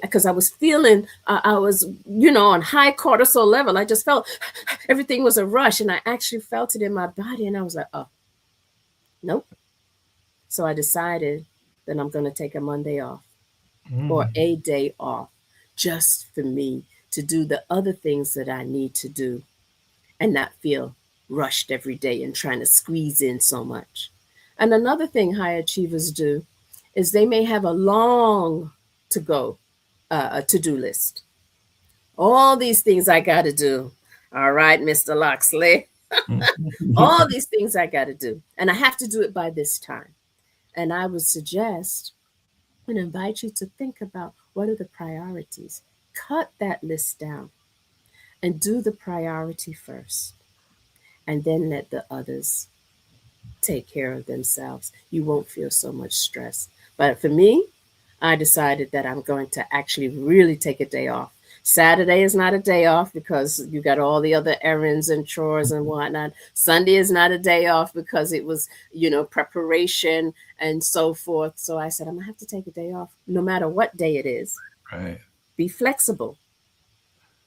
because I was feeling, I was, on high cortisol level. I just felt everything was a rush. And I actually felt it in my body. And I was like, oh, nope. So I decided that I'm going to take a Monday off or Mm, a day off just for me to do the other things that I need to do and not feel rushed every day and trying to squeeze in so much. And another thing high achievers do is they may have a long to go to do list. All these things I got to do. All right, Mr. Laxley. mm. All these things I got to do. And I have to do it by this time. And I would suggest and invite you to think about what are the priorities. Cut that list down and do the priority first, and then let the others take care of themselves. You won't feel so much stress. But for me, I decided that I'm going to actually really take a day off. Saturday is not a day off because you got all the other errands and chores and whatnot. Sunday is not a day off because it was, preparation and so forth. So I said, I'm going to have to take a day off no matter what day it is. Right. Be flexible.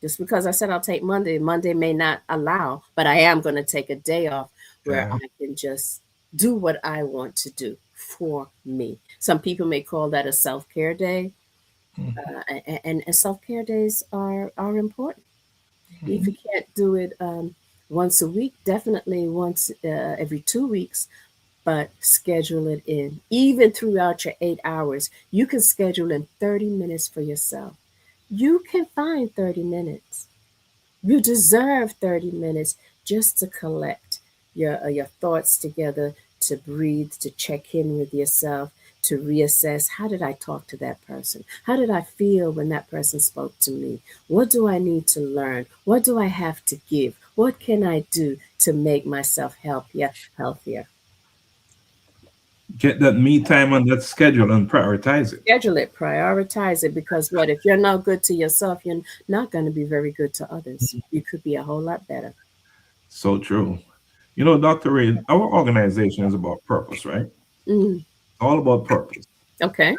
Just because I said I'll take Monday, Monday may not allow, but I am going to take a day off where Yeah. I can just do what I want to do for me. Some people may call that a self care day, Mm, and self care days are important. If mm, you can't do it once a week, definitely once every 2 weeks, but schedule it in. Even throughout your 8 hours, you can schedule in 30 minutes for yourself. You can find 30 minutes. You deserve 30 minutes just to collect your thoughts together, to breathe, to check in with yourself, to reassess how did I talk to that person? How did I feel when that person spoke to me? What do I need to learn? What do I have to give? What can I do to make myself healthier? Get that me time on that schedule and prioritize it. Schedule it, prioritize it, because what if you're not good to yourself, you're not going to be very good to others. You could be a whole lot better. So true. You know, Dr. Reid, our organization is about purpose, right? Mm, All about purpose. okay.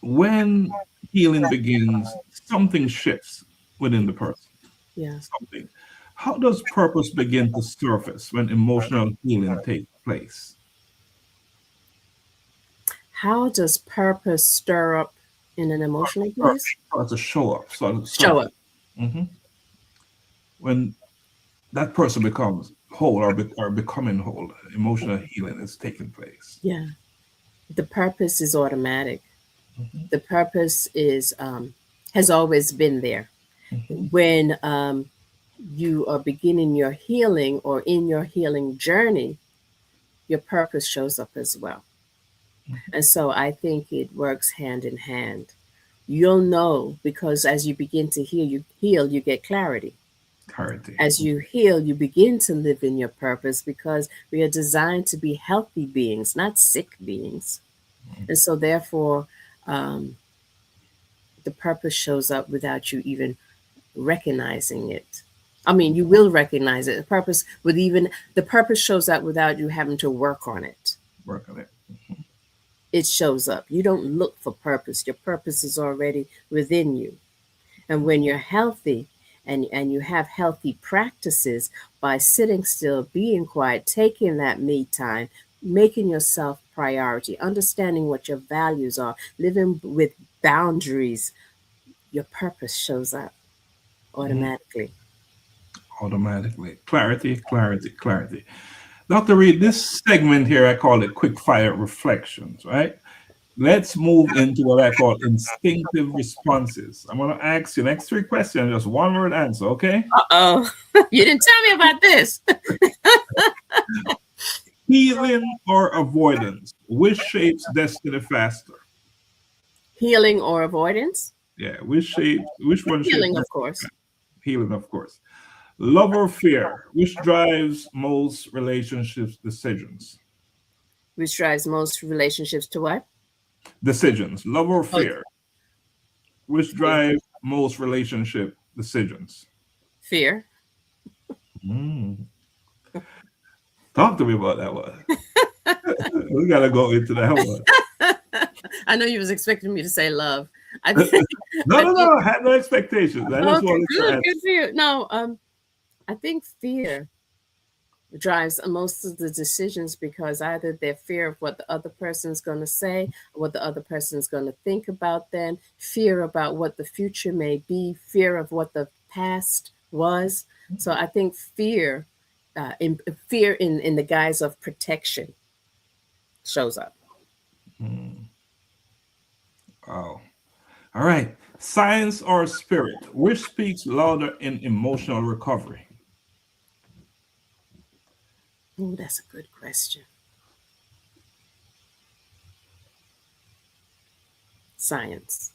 When healing begins, something shifts within the person. Yeah. Something. How does purpose begin to surface when emotional healing takes place? How does purpose stir up in an emotional place? Starts to show up, start to Show surface. up. Mhm. When that person becomes whole or becoming whole, emotional healing is taking place. Yeah. The purpose is automatic. Mhm. The purpose is has always been there. Mhm. When you are beginning your healing or in your healing journey, your purpose shows up as well. And so I think it works hand in hand. You'll know because as you begin to heal, you get clarity. Clarity. As you heal, you begin to live in your purpose because we are designed to be healthy beings, not sick beings. And so, therefore, um, the purpose shows up without you even recognizing it. I mean, you will recognize it. The purpose shows up without you having to work on it. Work on it. It shows up. You don't look for purpose. Your purpose is already within you. And when you're healthy and you have healthy practices by sitting still, being quiet, taking that me time, making yourself priority, understanding what your values are, living with boundaries, your purpose shows up Mhm. automatically. Automatically. Clarity, clarity, clarity. Dr. Reid, this segment here, I call it quick fire reflections, right? Let's move into what I call instinctive responses. I'm going to ask you next three questions, just one word answer, okay? Uh-oh. You didn't tell me about this. Healing or avoidance? Which shapes destiny faster? Healing or avoidance? Yeah, which one shapes Healing, of destiny course. faster? Healing, of course. Love or fear? Which drives most relationships decisions? Which drives most relationships to what? Decisions. Love or Oh, fear? Which fear. drives most relationship decisions? Fear. Mm. Talk to me about that one. We gotta go into that one. I know you was expecting me to say love. I think, No, I no, think, no. I had no expectations. I just okay, wanted to good, ask. good for you. No, I think fear drives most of the decisions because either they're fear of what the other person's going to say, what the other person's going to think about them, fear about what the future may be, fear of what the past was. So I think fear in the guise of protection shows up. Hmm. Wow. All right. Science or spirit? Which speaks louder in emotional recovery? Oh, that's a good question. Science.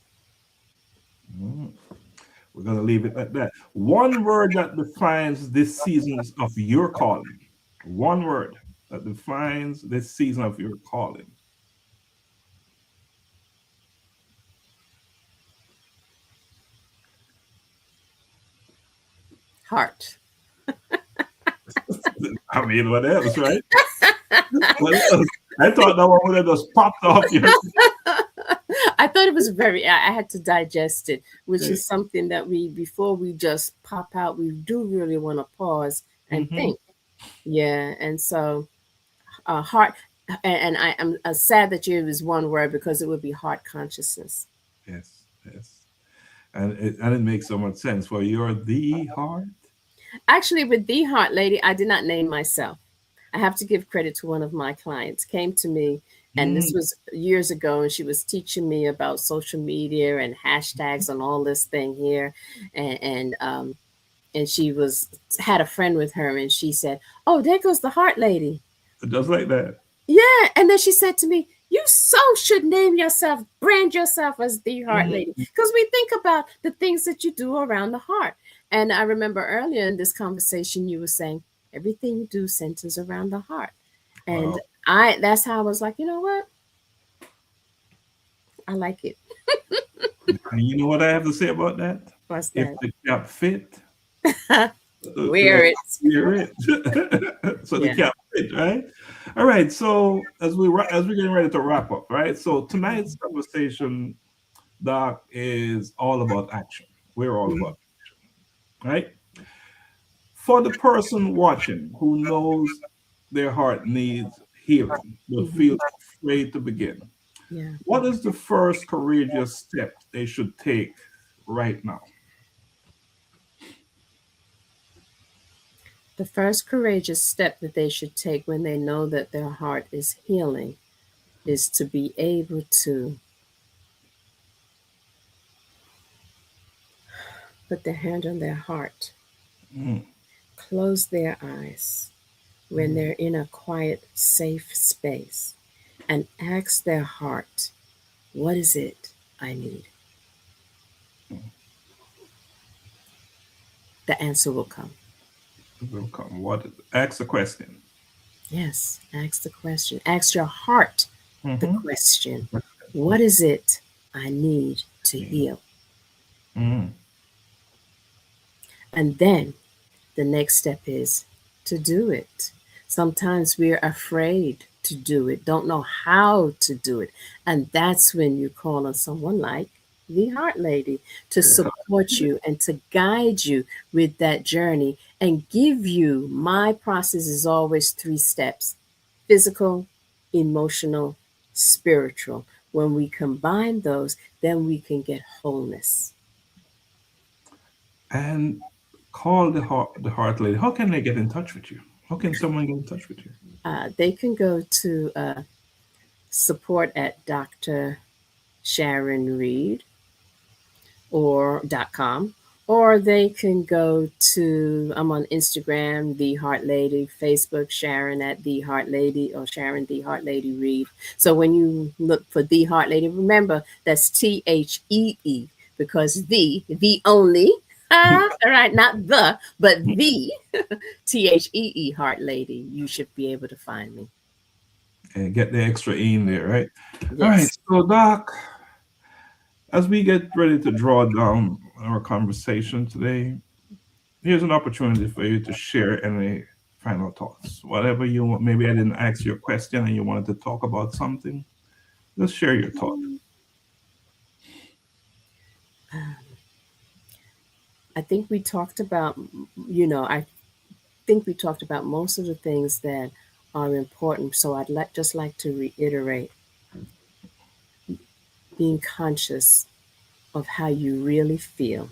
Mm. We're gonna leave it at that. One word that defines this seasons of your calling. One word that defines this season of your calling. Heart. I mean, what else, right? What else? I thought that one would have just popped off your. I thought it was I had to digest it, which is something that before we just pop out, we do really want to pause and Mhm. think. Yeah. And so, heart, and I'm sad that you use one word because it would be heart consciousness. Yes, yes. And it makes so much sense. Well, you're the heart. Actually, with the heart lady, I did not name myself. I have to give credit to one of my clients came to me, and this Mm. was years ago, and she was teaching me about social media and hashtags and all this thing here, and she was had a friend with her, and she said, "Oh, there goes the heart lady." Just like that. Yeah, and then she said to me, "You so should name yourself, brand yourself as the heart Mhm. lady, because we think about the things that you do around the heart." And I remember earlier in this conversation, you were saying everything you do centers around the heart, and Wow. That's how I was like, you know what? I like it. And you know what I have to say about that? What's If that? the cap fit, Wear it. wear it. So the Yeah. cap fit, right? All right. So as we're getting ready to wrap up, right? So tonight's conversation, Doc, is all about action. We're all Mhm. about right. For the person watching who knows their heart needs healing but Mhm. feels afraid to begin, Yeah. what is the first courageous step they should take right now? The first courageous step that they should take when they know that their heart is healing is to be able to put their hand on their heart, Mm, close their eyes when mm, they're in a quiet, safe space, and ask their heart, what is it I need? mm. The answer will come. Welcome. What? Ask the question. Yes, ask the question. Ask your heart the Mm-hmm. question, what is it I need to Mm, heal? mm, And then the next step is to do it. Sometimes we're afraid to do it, don't know how to do it. And that's when you call on someone like the Heart Lady to support you and to guide you with that journey and give you my process is always 3 steps: physical, emotional, spiritual. When we combine those, then we can get wholeness. and call the heart lady. How can they get in touch with you? How can someone get in touch with you? They can go to support at Dr. Sharon Reid or .com, or they can go to, I'm on Instagram, The Heart Lady, Facebook, Sharon at The Heart Lady, or Sharon The Heart Lady Reid. So when you look for The Heart Lady, remember that's THEE, because the only, all right, not the, but the THEE Heart Lady, you should be able to find me. And get the extra E in there, right? All right. Yes. So, Doc, as we get ready to draw down our conversation today, here's an opportunity for you to share any final thoughts. Whatever you want. Maybe I didn't ask you a question and you wanted to talk about something. Just share your thoughts. I think we talked about, I think we talked about most of the things that are important. So just like to reiterate being conscious of how you really feel.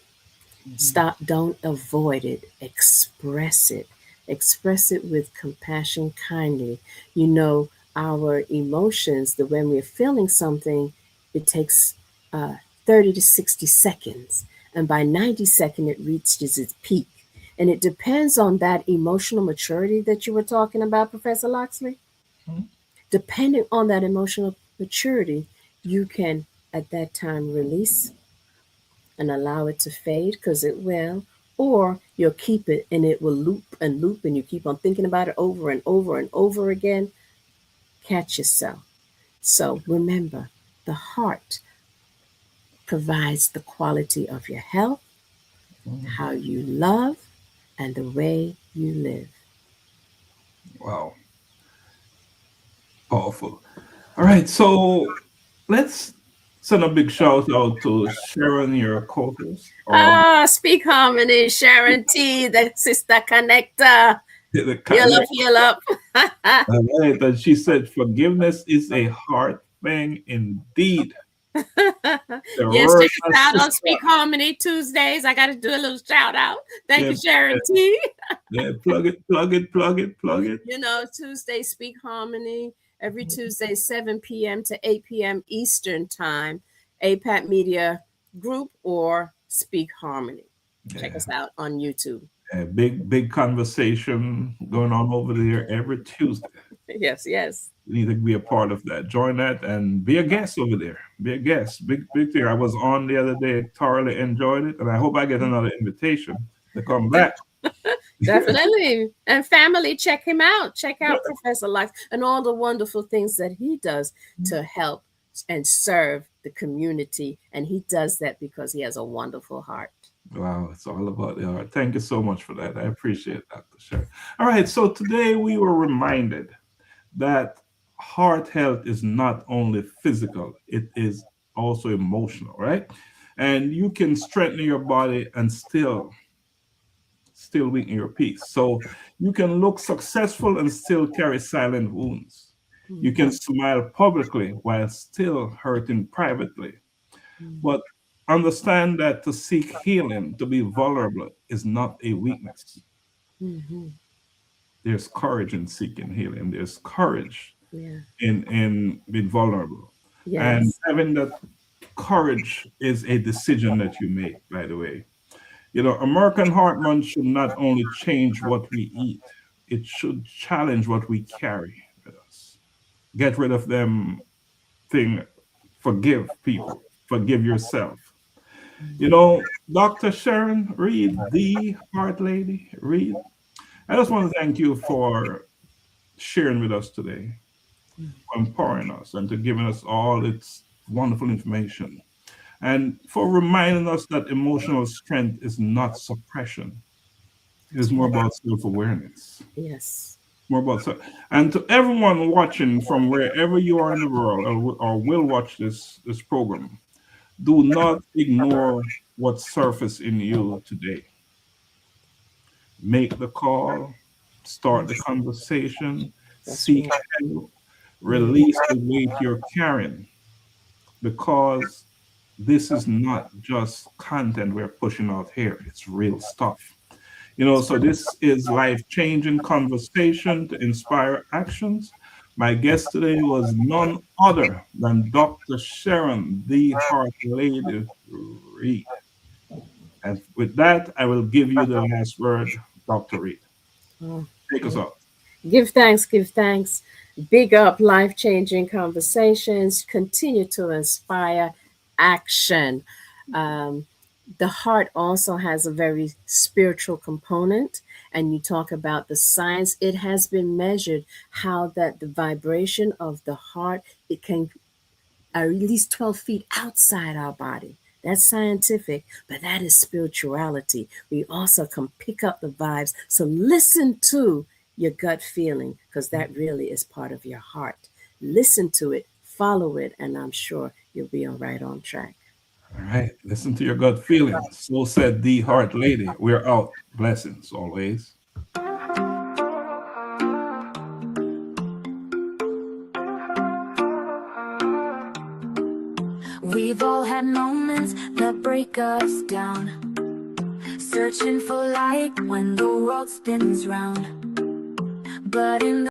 Mhm. Stop, don't avoid it, express it. Express it with compassion, kindly. You know, our emotions, that when we're feeling something, it takes uh, 30 to 60 seconds. And by 90 seconds, it reaches its peak. And it depends on that emotional maturity that you were talking about, Professor Laxley. Mhm. Depending on that emotional maturity, you can at that time release and allow it to fade, because it will, or you'll keep it and it will loop and loop and you keep on thinking about it over and over and over again. Catch yourself. So remember, the heart provides the quality of your health, Mhm. how you love, and the way you live. Wow, powerful. All right, so let's send a big shout out to Sharon, your co-host of Speak harmony, Sharon T, the sister connector. the Heal up, Connect. heal up. All right, and she said, "Forgiveness is a hard thing indeed. The Yes, check word us my out on sister." Speak Harmony Tuesdays. I got to do a little shout out. Thank Yeah, you, Sharon T. yeah, plug it, plug it, plug it, plug it. Tuesday Speak Harmony, every Tuesday, 7 p.m. to 8 p.m. Eastern Time, APAT Media Group or Speak Harmony. Check Yeah, us out on YouTube. yeah, big conversation going on over there every Tuesday. Yes, yes. You need to be a part of that. Join that and be a guest over there. Be a guest. Big thing. I was on the other day, thoroughly enjoyed it, and I hope I get another invitation to come back. Definitely. And family, check him out. Check out Professor Lax and all the wonderful things that he does to help and serve the community. And he does that because he has a wonderful heart. Wow, it's all about the heart. Thank you so much for that. I appreciate that, Sharon. All right, so today we were reminded that heart health is not only physical, it is also emotional, right? And you can strengthen your body and still weaken your peace. So you can look successful and still carry silent wounds. You can smile publicly while still hurting privately. But understand that to seek healing, to be vulnerable, is not a weakness. Mm-hmm. There's courage in seeking healing. There's courage Yeah. in being vulnerable. And Yes. having that courage is a decision that you make, by the way. You know, American Heart Month should not only change what we eat, it should challenge what we carry with us. Get rid of them thing, forgive people, forgive yourself. You know, Dr. Sharon Reid, the Heart Lady, Reid, I just want to thank you for sharing with us today, for empowering us, and to giving us all its wonderful information, and for reminding us that emotional strength is not suppression. It is That's more right. about self-awareness. Yes. More about self. And to everyone watching from wherever you are in the world or will watch this program, do not ignore what surfaced in you today. Make the call, start the Yes. conversation, That's seek right. help, Mhm. release the weight you're carrying, because this is not just content we're pushing out here, it's real stuff. You know, so this is life-changing conversation to inspire actions. My guest today was none other than Dr. Sharon, the Heart Lady Reid. And with that, I will give you the last word, Dr. Reid. Oh, Take us yeah. out. Give thanks, give thanks. Big up life changing conversations. Continue to inspire action. Um, the heart also has a very spiritual component, and you talk about the science. It has been measured how that the vibration of the heart, it can are at least 12 feet outside our body. That's scientific, but that is spirituality. We also can pick up the vibes. So listen to your gut feeling because that really is part of your heart. Listen to it, follow it, and I'm sure you'll be right on track. All right. Listen to your gut feelings. So said the Heart Lady. We're out. Blessings always. We've all had moments that break us down, searching for light when the world spins round. But in